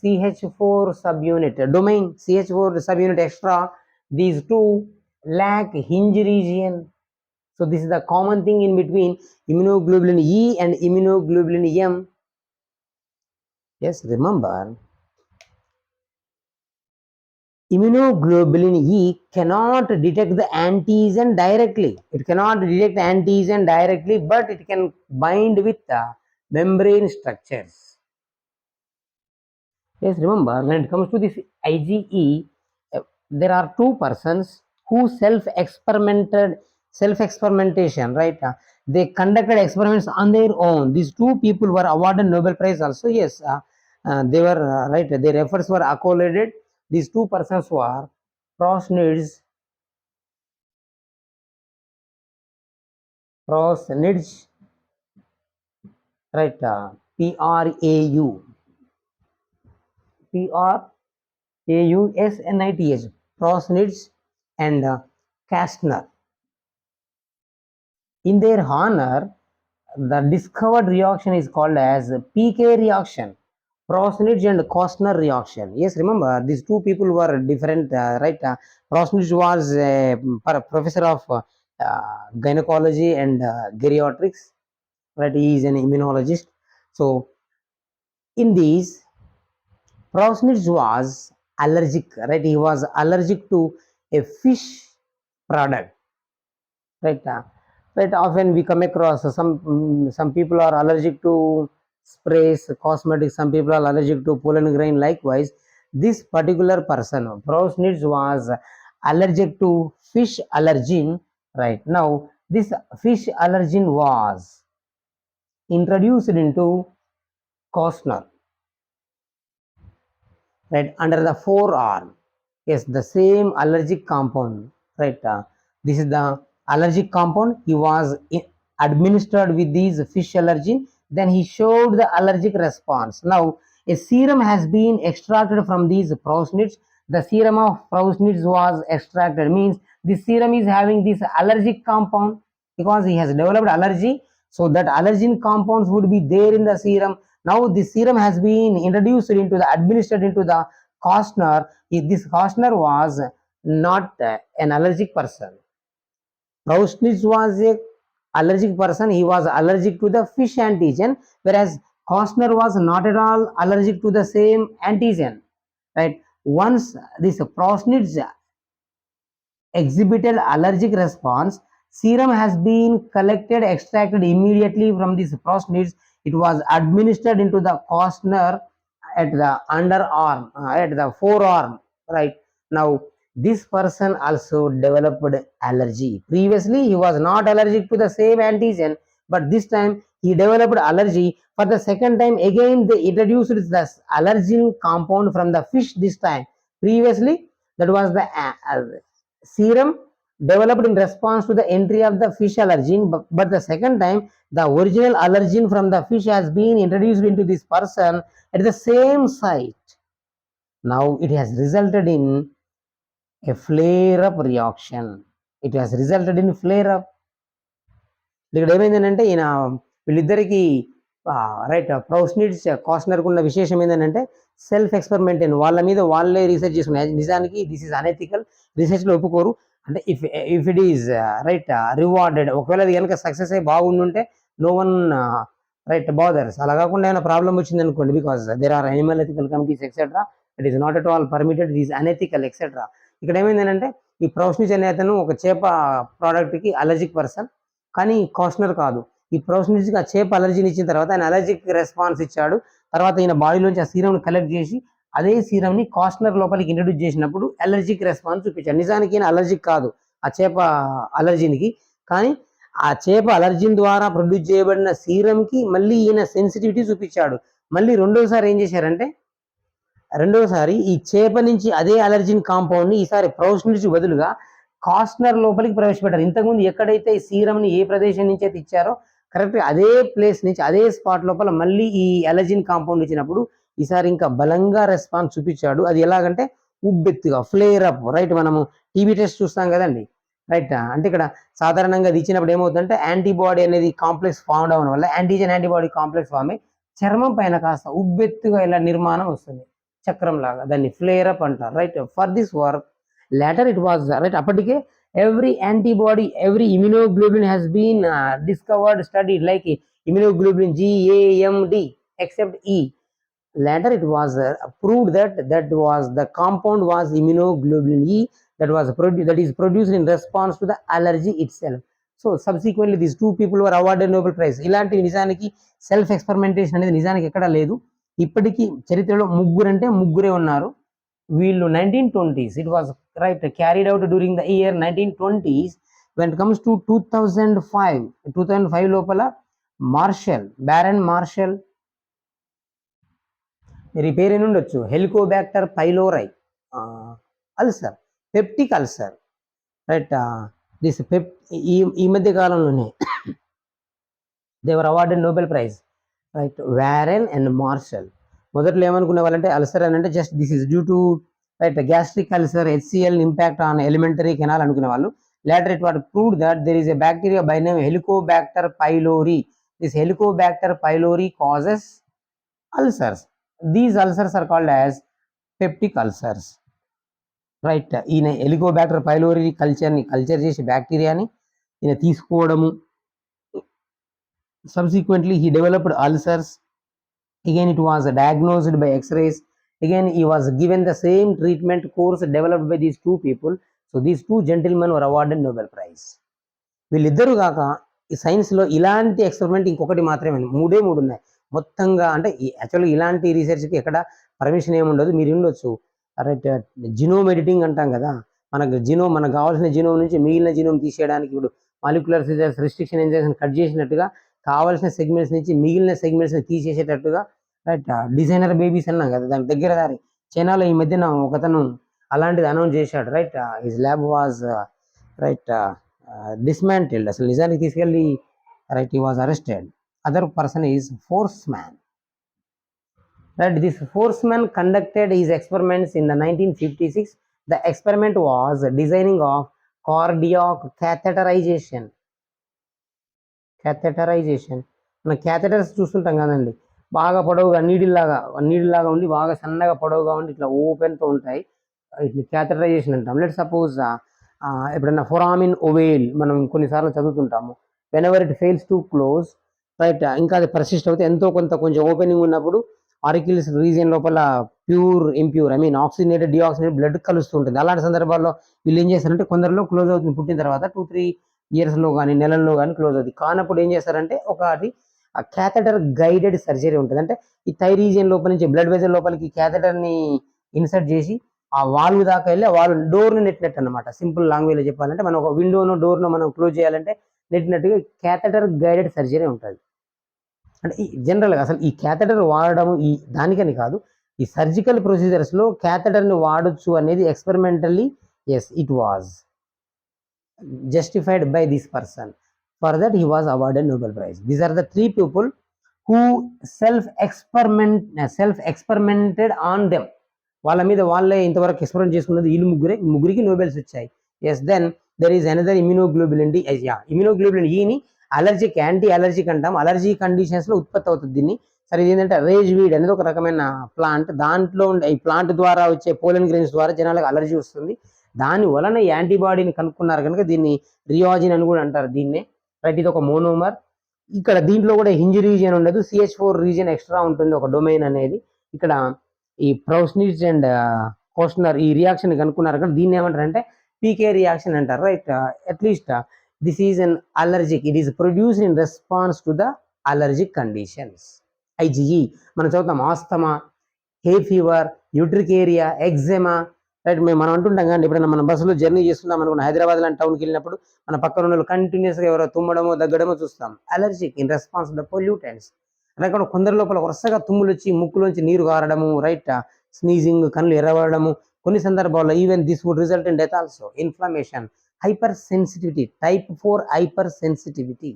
CH4 subunit domain, CH4 subunit extra. These two lack hinge region. So this is the common thing in between immunoglobulin E and immunoglobulin M. Yes, remember, immunoglobulin E cannot detect the antigen directly. It cannot detect antigen directly, but it can bind with the membrane structures. Yes, remember, when it comes to this IgE, there are two persons who self-experimentation, right? They conducted experiments on their own. These two people were awarded Nobel Prize also. Yes, they were right. Their efforts were accolades. These two persons were Prosnitz, Prosnitz, right? Prausnitz, Prosnitz, and Kastner. In their honor, the discovered reaction is called as PK reaction, Prosnitz and Kostner reaction. Yes, remember these two people were different, right? Prosnitz was a professor of gynecology and geriatrics, right? He is an immunologist. So in these, Prosnitz was allergic, right? He was allergic to a fish product, right? Right, often we come across some people are allergic to sprays, cosmetics. Some people are allergic to pollen grain. Likewise, this particular person, Prosnitz, was allergic to fish allergen. Right now, this fish allergen was introduced into Costner, right, under the forearm. Yes, the same allergic compound, right? This is the allergic compound. He was administered with these fish allergen. Then he showed the allergic response. Now, a serum has been extracted from these prosnitz. The serum of prosnitz was extracted. Means this serum is having this allergic compound because he has developed allergy. So that allergen compounds would be there in the serum. Now this serum has been administered into the Costner. This Costner was not an allergic person. Prousnitz was a allergic person. He was allergic to the fish antigen, whereas Costner was not at all allergic to the same antigen. Right? Once this Prousnitz exhibited allergic response, serum has been extracted immediately from this Prousnitz. It was administered into the Costner at the underarm, at the forearm. Right? Now this person also developed allergy. Previously he was not allergic to the same antigen, but this time he developed allergy. For the second time again they introduced this allergen compound from the fish. This time previously that was the serum developed in response to the entry of the fish allergen, but the second time the original allergen from the fish has been introduced into this person at the same site. Now it has resulted in a flare up reaction. It has resulted in flare up. ఇక్కడ ఏమైందంటే ఈయన వీళ్ళిద్దరికి right ప్రౌస్నిట్స్ కాస్నర్కు ఉన్న విశేషం ఏంటంటే self experiment వాళ్ళ మీద వాళ్ళే రీసెర్చ్ చేసుకున్నారు. నిజానికి దిస్ ఈజ్ అనెథికల్, రీసెర్చ్లో ఒప్పుకోరు. అంటే if it is right rewarded, ఒకవేళ అది కనుక సక్సెస్ అయ్యి బాగుండుంటే నో వన్ రైట్ బాదర్స్. అలా కాకుండా ఏమైనా ప్రాబ్లం వచ్చింది అనుకోండి, because there are animal ethical committees etcetera, it is not at all permitted, it is unethical etcetera. ఇక్కడ ఏమైందంటే ఈ ప్రౌస్నిచ్ అనే అతను ఒక చేప ప్రోడక్ట్కి అలర్జిక్ పర్సన్, కానీ కాస్నర్ కాదు. ఈ ప్రొఫెషనల్స్కి ఆ చేప అలర్జీని ఇచ్చిన తర్వాత ఆయన అలర్జిక్ రెస్పాన్స్ ఇచ్చాడు. తర్వాత ఈయన బాడీలోంచి ఆ సీరంని కలెక్ట్ చేసి అదే సీరంని కాస్నర్ లోపలికి ఇంట్రడ్యూస్ చేసినప్పుడు అలర్జిక్ రెస్పాన్స్ చూపించాడు. నిజానికి ఈయన అలర్జిక్ కాదు ఆ చేప అలర్జీనికి, కానీ ఆ చేప అలర్జీన్ ద్వారా ప్రొడ్యూస్ చేయబడిన సీరంకి మళ్ళీ ఈయన సెన్సిటివిటీ చూపించాడు. మళ్ళీ రెండోసారి ఏం చేశారంటే, రెండోసారి ఈ చేప నుంచి అదే అలర్జిన్ కాంపౌండ్ని ఈసారి ప్రొఫెషనల్స్ బదులుగా కాస్నర్ లోపలికి ప్రవేశపెట్టారు. ఇంతకుముందు ఎక్కడైతే ఈ సీరంని ఏ ప్రదేశం నుంచి అయితే ఇచ్చారో కరెక్ట్గా అదే ప్లేస్ నుంచి అదే స్పాట్ లోపల మళ్ళీ ఈ అలర్జిన్ కాంపౌండ్ ఇచ్చినప్పుడు ఈసారి ఇంకా బలంగా రెస్పాన్స్ చూపించాడు. అది ఎలాగంటే ఉబ్బెత్తుగా, ఫ్లేర్ అప్. రైట్, మనము టీబీ టెస్ట్ చూస్తాం కదండి. రైట్, అంటే ఇక్కడ సాధారణంగా అది ఇచ్చినప్పుడు ఏమవుతుందంటే యాంటీబాడీ అనేది కాంప్లెక్స్ ఫామ్ అవడం వల్ల యాంటీజన్ యాంటీబాడీ కాంప్లెక్స్ ఫామ్ అయ్యి చర్మం పైన కాస్త ఉబ్బెత్తుగా ఇలా నిర్మాణం వస్తుంది, చక్రం లాగా. దాన్ని ఫ్లేర్ అప్ అంటారు. Right, for this work later it was right అప్పటికే every antibody, every immunoglobulin has been discovered, studied, like immunoglobulin G, A, M, D except E. Later it was proved that was the compound was immunoglobulin E, that is produced in response to the allergy itself. So subsequently these two people were awarded Nobel Prize. ఇలాంటి నిజానికి self experimentation అనేది నిజానికి ఎక్కడా లేదు. ఇప్పటికీ చరిత్రలో ముగ్గురే ఉన్నారు. వీళ్ళు 1920s, it was right carried out during the year 1920s. When it comes to 2005 లోపల బ్యారన్ మార్షల్, మీరు ఈ పేరు ఉండొచ్చు, Helicobacter pylori ulcer, peptic ulcer. Right, this ఈ మధ్య కాలంలోనే they were awarded Nobel prize. Right, Warren and Marshall. మొదట్లో ఏమనుకునే వాళ్ళంటే అల్సర్ అని అంటే just this is due to right gastric ulcer, HCl impact on alimentary canal అనుకునే వాళ్ళు. Later it was proved that there is a bacteria by name Helicobacter pylori. This Helicobacter pylori causes ulcers. These ulcers are called as peptic ulcers. Right, ఈయన Helicobacter pylori culture చేసి బ్యాక్టీరియాని ఈయన తీసుకోవడము. Subsequently he developed ulcers. Again it was diagnosed by x-rays. Again he was given the same treatment course developed by these two people. So these two gentlemen were awarded Nobel Prize. వీళ్ళిద్దరు కాక ఈ సైన్స్లో ఇలాంటి experiment ఇంకొకటి మాత్రమే, మూడే ఉన్నాయి మొత్తంగా. అంటే యాక్చువల్గా ఇలాంటి రీసెర్చ్కి ఎక్కడ పర్మిషన్ ఏముండదు. మీరు ఉండొచ్చు రైట్, జినోమ్ ఎడిటింగ్ అంటాం కదా, మనకు కావాల్సిన జినోమ్ నుంచి మిగిలిన జినోమ్ తీసేయడానికి ఇప్పుడు molecular scissors restriction enzymes cut చేసినట్టుగా కావాల్సిన సెగ్మెంట్స్ నుంచి మిగిలిన సెగ్మెంట్స్ని తీసేసేటట్టుగా రైట్ డిజైనర్ బేబీస్ అన్నాం కదా, దానికి దగ్గర దారి చైనాలో ఈ మధ్యన ఒకతను అలాంటిది అనౌన్స్ చేశాడు. Right, his lab was right dismantled. అసలు నిజానికి తీసుకెళ్ళి right he was arrested. Other person is Forssmann. Right, this Forssmann conducted his experiments in the 1956. The experiment was designing of cardiac catheterisation. మన క్యాథెటర్స్ చూస్తుంటాం కదండి, బాగా పొడవుగా నీడిల్లాగా ఉండి బాగా సన్నగా పొడవుగా ఉండి ఇట్లా ఓపెన్తో ఉంటాయి. ఇట్లా క్యాథటరైజేషన్ అంటాం. లెట్ సపోజ్ ఎప్పుడన్నా ఫొరామిన్ ఓవేల్ మనం కొన్నిసార్లు చదువుతుంటాము. Whenever it fails to close, right, ఇంకా అది పర్సిస్ట్ అవుతే ఎంతో కొంత కొంచెం ఓపెనింగ్ ఉన్నప్పుడు ఆరికిల్స్ రీజియన్ లోపల pure impure oxygenated deoxygenated blood కలుస్తుంటుంది. అలాంటి సందర్భాల్లో వీళ్ళు ఏం చేస్తారంటే కొందరిలో క్లోజ్ అవుతుంది పుట్టిన తర్వాత 2-3 ఇయర్స్లో కానీ నెలల్లో కానీ క్లోజ్ అవుతుంది. కానప్పుడు ఏం చేస్తారంటే ఒకటి క్యాథెటర్ గైడెడ్ సర్జరీ ఉంటుంది. అంటే ఈ థై రీజియన్ లోపల నుంచి బ్లడ్ వెజల్ లోపలికి క్యాథెటర్ని ఇన్సర్ట్ చేసి ఆ వాల్వ్ దాకా వెళ్ళి ఆ వాల్వ్ డోర్ని నెట్టినట్టు అనమాట. సింపుల్ లాంగ్వేజ్లో చెప్పాలంటే మనం ఒక విండోను డోర్ను మనం క్లోజ్ చేయాలంటే నెట్టినట్టుగా క్యాథెటర్ గైడెడ్ సర్జరీ ఉంటుంది. అంటే ఈ జనరల్గా అసలు ఈ క్యాథెటర్ వాడడం ఈ దానికని కాదు, ఈ సర్జికల్ ప్రొసీజర్స్లో క్యాథెటర్ని వాడచ్చు అనేది experimentally yes it was justified by this person. For that he was awarded Nobel Prize. These are the 3 people who self experimented on them. వాళ్ళ మీద వాళ్ళే ఇంతవరకు ఎక్స్పెరిమెంట్ చేసుకున్నది వీళ్ళు ముగ్గురికి నోబెల్స్ వచ్చాయి. Yes. Then there is another immunoglobulin D. Immunoglobulin ఈని allergic anti allergic అంటాం. అలర్జీ కండిషన్స్లో ఉత్పత్తి అవుతుంది దీన్ని. సరే, ఇది ఏంటంటే రేజ్ వీడ్ అనేది ఒక రకమైన ప్లాంట్. దాంట్లో ఈ ప్లాంట్ ద్వారా వచ్చే పోలెన్ గ్రెయిన్స్ ద్వారా జనాలకు అలర్జీ వస్తుంది. దాని వలన యాంటీబాడీని కనుక్కున్నారు కనుక దీన్ని రియాజిన్ అని కూడా అంటారు దీన్నే. రైట్, ఇది ఒక మోనోమర్. ఇక్కడ దీంట్లో కూడా హింజ్ రీజియన్ ఉండదు, CH4 రీజియన్ ఎక్స్ట్రా ఉంటుంది, ఒక డొమైన్ అనేది. ఇక్కడ ఈ ప్రౌస్నిట్జ్ అండ్ కోస్నర్ ఈ రియాక్షన్ కనుక్కున్నారు కదా, దీన్ని ఏమంటారు అంటే పీకే రియాక్షన్ అంటారు. Right, at least this is an allergic, it is produced in response to the allergic conditions. IgE మనం చదువుతాం, ఆస్తమా, హే ఫీవర్, యూట్రికేరియా, ఎగ్జెమా. రైట్, మనం అంటుంటాం కానీ ఎప్పుడైనా మనం బస్సులో జర్నీ చేస్తున్నాం అనుకున్న హైదరాబాద్ లాంటి టౌన్కి వెళ్ళినప్పుడు మన పక్కన ఉన్న కంటిన్యూస్గా ఎవరో తుమ్మడమో దగ్గడమో చూస్తాం. Allergic in response to the pollutants. అలాగే కొందరి లోపల వరుసగా తుమ్ములు వచ్చి ముక్కులోంచి నీరు కారడము, రైట్, స్నీజింగ్, కళ్ళు ఎర్రబడము. కొన్ని సందర్భాల్లో even this would result in death also. Inflammation, hypersensitivity, type 4 hypersensitivity.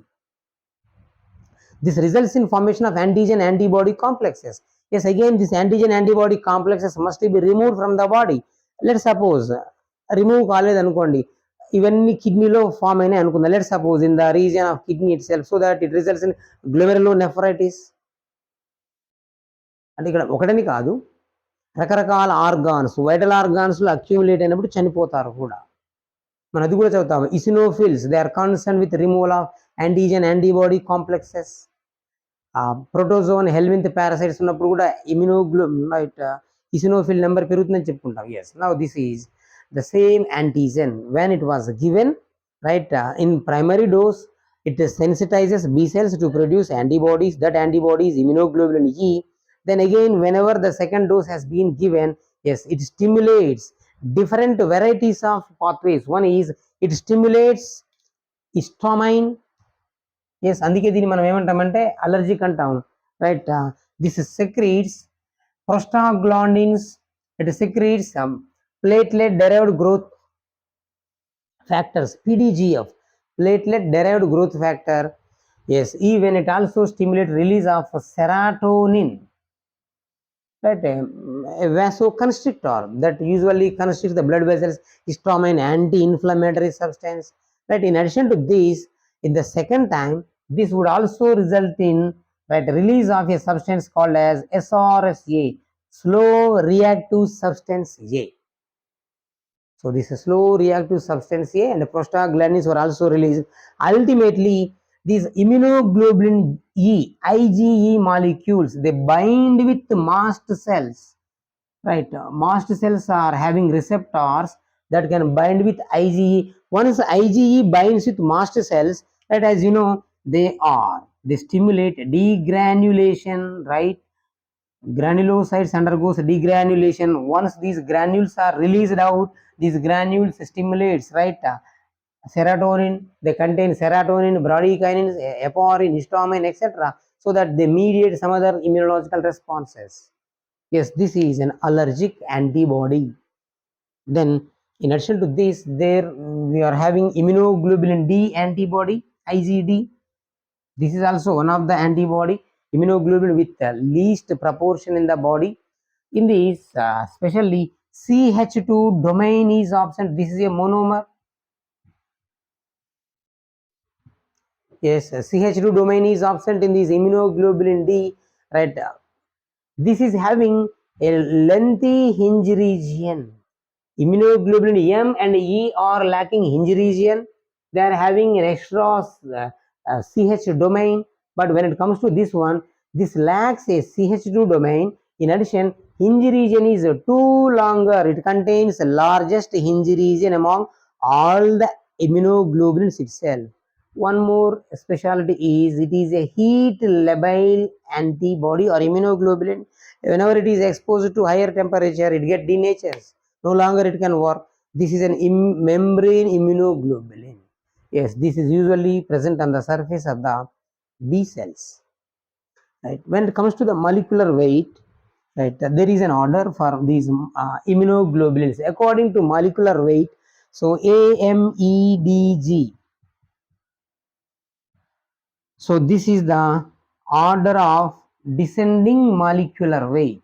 This results in formation of antigen antibody complexes. Yes, again this antigen antibody complexes must be removed from the body. Let's suppose remove కాలేదు అనుకోండి, ఇవన్నీ కిడ్నీలో form అయినాయి అనుకుందాం. Let's suppose in the region of kidney itself, so that it results in glomerulonephritis. అంటే ఇక్కడ ఒకటని కాదు, రకరకాల ఆర్గాన్స్, వైటల్ ఆర్గాన్స్లో అక్యూములేట్ అయినప్పుడు చనిపోతారు కూడా. మనం అది కూడా చదువుతాము. Eosinophils, they are concern with removal of antigen antibody complexes. Protozoan helminth parasites ఉన్నప్పుడు కూడా ఇసినోఫిల్ నెంబర్ పెరుగుతుందని చెప్పుకుంటాం. Yes, now this is the same antigen when it was given, right, in primary dose it sensitizes B cells to produce antibodies. That antibody is immunoglobulin E. Then again, whenever the second dose has been given, yes, it stimulates different varieties of pathways. One is it stimulates histamine. Yes, అందుకే దీన్ని మనం ఏమంటామంటే allergic అంటాం. Right, this secretes prostaglandins, it secretes platelet derived growth factors, PDGF, platelet derived growth factor. Yes, even it also stimulates release of serotonin, right, a vasoconstrictor that usually constricts the blood vessels, histamine, anti-inflammatory substance. Right, in addition to this, in the second time, this would also result in, right, release of a substance called as SRSA, slow reactive substance A. So this is slow reactive substance A, and the prostaglandins were also released. Ultimately, these immunoglobulin E, IgE molecules, they bind with mast cells. Right, mast cells are having receptors that can bind with IgE. Once IgE binds with mast cells, right, as you know, they stimulate degranulation, right? Granulocytes undergoes degranulation. Once these granules are released out, these granules stimulates, right, serotonin. They contain serotonin, bradykinin, heparin, histamine, etc., so that they mediate some other immunological responses. Yes, this is an allergic antibody. Then in addition to this, there we are having immunoglobulin D antibody, IgD. This is also one of the antibody, immunoglobulin with the least proportion in the body. In this, especially CH2 domain is absent. This is a monomer. Yes, CH2 domain is absent in this immunoglobulin D. right? This is having a lengthy hinge region. Immunoglobulin M and E are lacking hinge region. They are having an extra CH domain. But when it comes to this one, this lacks a CH2 domain. In addition, hinge region is too longer. It contains the largest hinge region among all the immunoglobulins itself. One more specialty is it is a heat labile antibody or immunoglobulin. Whenever it is exposed to higher temperature, it gets denatures. No longer it can work. This is an membrane immunoglobulin. Yes, this is usually present on the surface of the B cells. Right. When it comes to the molecular weight, right, there is an order for these immunoglobulins according to molecular weight. So AMEDG. So this is the order of descending molecular weight.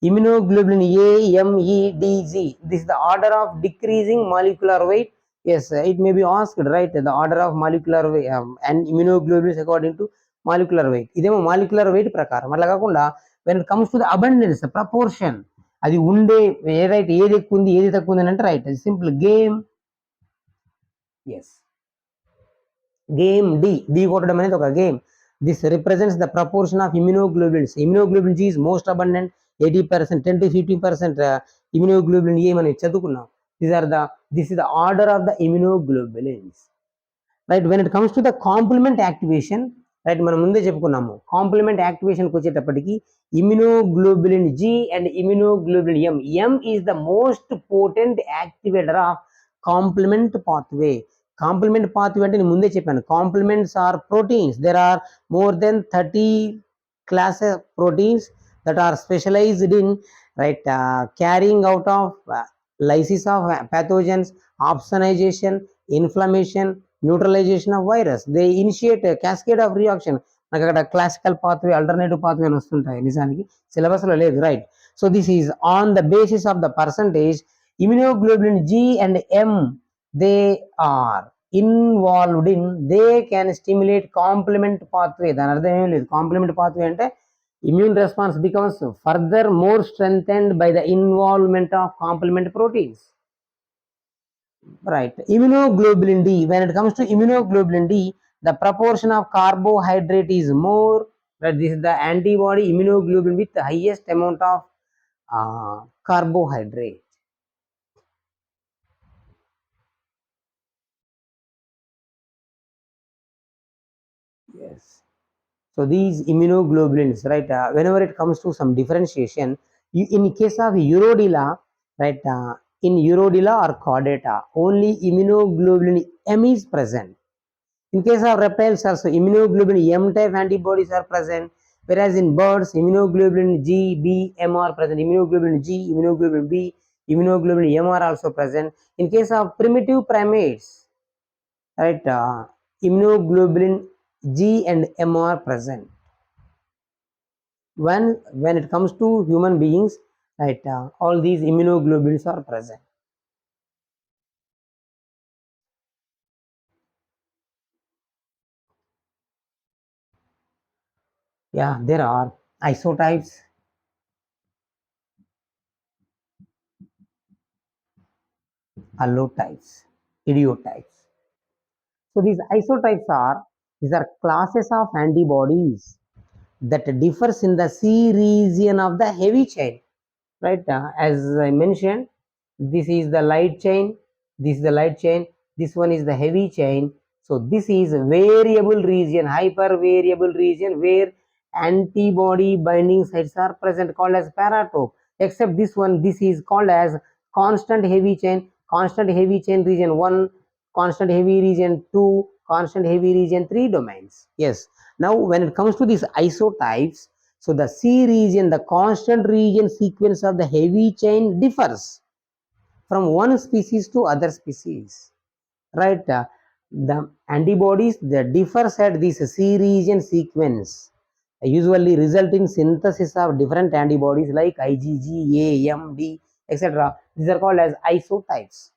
Immunoglobulin A, M, E, D, G. This is the order of decreasing molecular weight. Yes, it may be asked, right? The order of molecular weight and immunoglobulins according to molecular weight. ఇదేమో molecular weight ప్రకారం అట్లా కాకుండా when it comes to the abundance, proportion, అది ఉండే right ఏది ఎక్కువ ఉంది ఏది తక్కువ ఉంది అంటే right simple game. Yes, game D కొట్టడం అనేది ఒక game. This represents the proportion of immunoglobulins. Immunoglobulin G is most abundant, 80%, 10 to 15% immunoglobulin A మనం చదువుకున్నాం. This is the order of the immunoglobulins. Right, when it comes to the complement activation, right, మనం ముందే చెప్పుకున్నాము complement యాక్టివేషన్కి వచ్చేటప్పటికి immunoglobulin G and immunoglobulin M is the most potent activator of complement pathway. Complement pathway అంటే నేను ముందే చెప్పాను, complements are proteins. There are more than 30 classes proteins that are specialized in, right, carrying out of lysis of pathogens, opsonization, inflammation, neutralisation of virus. They initiate cascade of reaction. నాకు అక్కడ classical pathway, alternative pathway అని వస్తుంటాయి, నిజానికి సిలబస్లో లేదు, right. So this is on the basis of the percentage. Immunoglobulin G and M, they are involved in, they can stimulate complement pathway. దాని అర్థం ఏం లేదు, కాంప్లిమెంట్ పాత్వే అంటే immune response becomes further more strengthened by the involvement of complement proteins. Right, immunoglobulin D. When it comes to immunoglobulin D, the proportion of carbohydrate is more. Right, this is the antibody immunoglobulin with the highest amount of carbohydrate. Yes. So these immunoglobulins, right, whenever it comes to some differentiation, in case of urodila, right, in urodila or chordata, only immunoglobulin M is present. In case of reptiles also, immunoglobulin M type antibodies are present, whereas in birds, immunoglobulin G, B, M are present. Immunoglobulin G, immunoglobulin B, immunoglobulin M are also present. In case of primitive primates, right, immunoglobulin G and M are present. When it comes to human beings, right, all these immunoglobulins are present. Yeah, there are isotypes, allotypes, idiotypes. So these are classes of antibodies that differs in the C region of the heavy chain. Right, as I mentioned, this is the light chain, this is the light chain, this one is the heavy chain. So this is a variable region, hyper variable region, where antibody binding sites are present, called as paratope. Except this one, this is called as constant heavy chain. Constant heavy chain region 1, constant heavy region 2, constant heavy region 3 domains. Yes. Now when it comes to these isotypes, so the C region, the constant region sequence of the heavy chain differs from one species to other species. Right? The antibodies that differs at this C region sequence usually result in synthesis of different antibodies like IgG, A, M, D, etc. These are called as isotypes.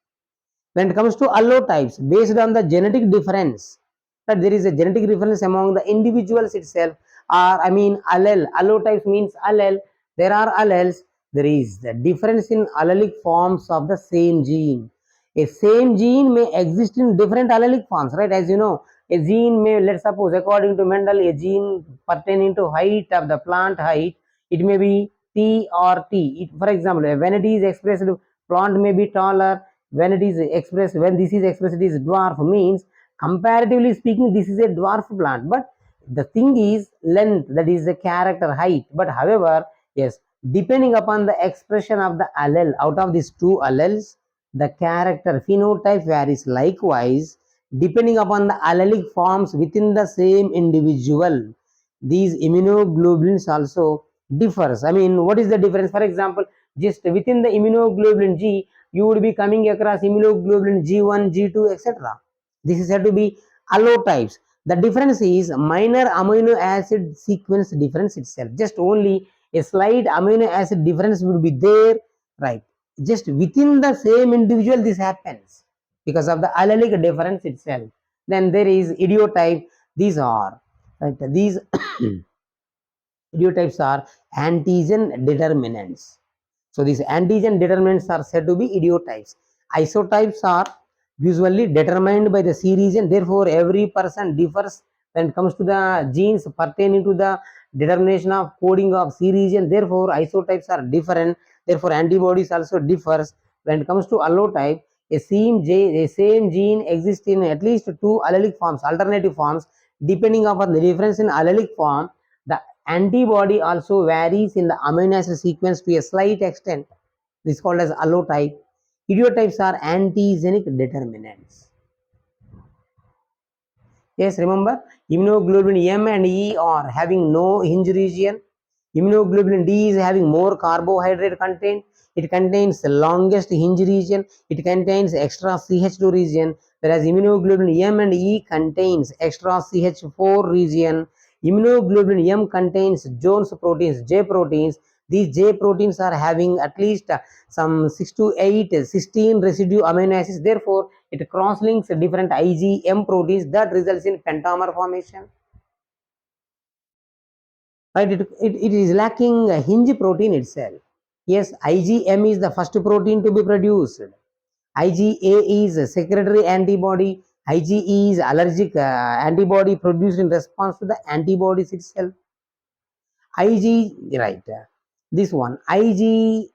When it comes to allotypes, based on the genetic difference, that there is a genetic difference among the individuals itself, or I mean allele. Allotypes means allele. There are alleles. There is the difference in allelic forms of the same gene. A same gene may exist in different allelic forms, right? As you know, a gene may, let's suppose, according to Mendel, a gene pertaining to height of the plant height, it may be T or T. For example, when it is expressed, plant may be taller. When it is expressed, when this is expressed, it is dwarf, means comparatively speaking, this is a dwarf plant. But the thing is length, that is the character height. But however, yes, depending upon the expression of the allele, out of these two alleles, the character phenotype varies. Likewise, depending upon the allelic forms within the same individual, these immunoglobulins also differs. I mean, what is the difference? For example, just within the immunoglobulin G, you would be coming across immunoglobulin G1, G2, etc. This is said to be allotypes. The difference is minor amino acid sequence difference itself. Just only a slight amino acid difference would be there, right? Just within the same individual, this happens because of the allelic difference itself. Then there is idiotype. These are right. These idiotypes are antigen determinants. So these antigen determinants are said to be idiotypes. Isotypes are usually determined by the C region. Therefore, every person differs when it comes to the genes pertaining to the determination of coding of C region. Therefore, isotypes are different. Therefore, antibodies also differs. When it comes to allotype, a same gene exists in at least two allelic forms, alternative forms. Depending upon the difference in allelic form, the antibody also varies in the amino acid sequence to a slight extent. This is called as allotype. Idiotypes are antigenic determinants. Yes, remember, immunoglobulin M and E are having no hinge region. Immunoglobulin D is having more carbohydrate content. It contains the longest hinge region. It contains extra CH2 region, whereas immunoglobulin M and E contains extra CH4 region. Immunoglobulin M contains Jones proteins, J proteins. These J proteins are having at least some 6 to 8, 16 residue amino acids. Therefore, it cross-links different IgM proteins that results in pentamer formation. Right? It is lacking a hinge protein itself. Yes, IgM is the first protein to be produced. IgA is a secretory antibody. IgE is allergic antibody produced in response to the antibodies itself. Ig, right? This one, IgG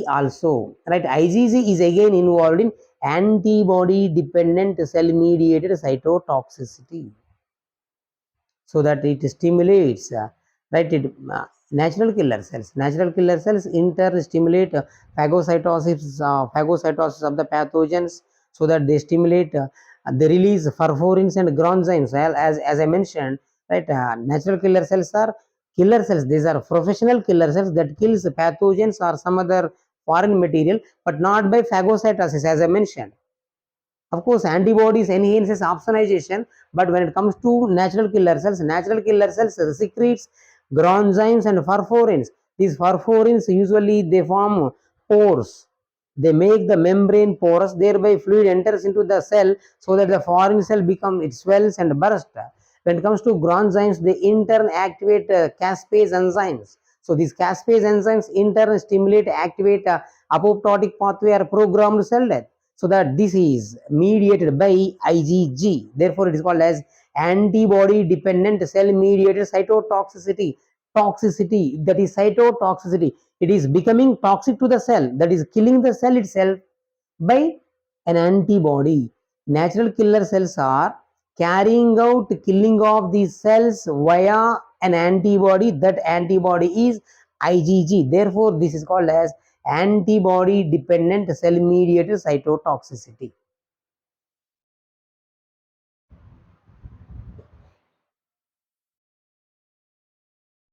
also, right? IgG is again involved in antibody dependent cell mediated cytotoxicity, so that it stimulates right it natural killer cells inter stimulate phagocytosis of the pathogens, so that they stimulate they release perforins and granzymes. Well, as I mentioned, right, natural killer cells are killer cells. These are professional killer cells that kills pathogens or some other foreign material, but not by phagocytosis, as I mentioned. Of course, antibodies enhances opsonization, but when it comes to natural killer cells secretes granzymes and perforins. These perforins usually they form pores. They make the membrane porous, thereby fluid enters into the cell, so that the foreign cell become it swells and bursts. When it comes to granzymes, they in turn activate caspase enzymes. So these caspase enzymes in turn stimulate, activate apoptotic pathway or programmed cell death, so that this is mediated by IgG. Therefore, it is called as antibody dependent cell mediated cytotoxicity. Toxicity, that is cytotoxicity. It is becoming toxic to the cell, that is killing the cell itself by an antibody. Natural killer cells are carrying out killing of these cells via an antibody. That antibody is IgG. Therefore, this is called as antibody dependent cell mediated cytotoxicity.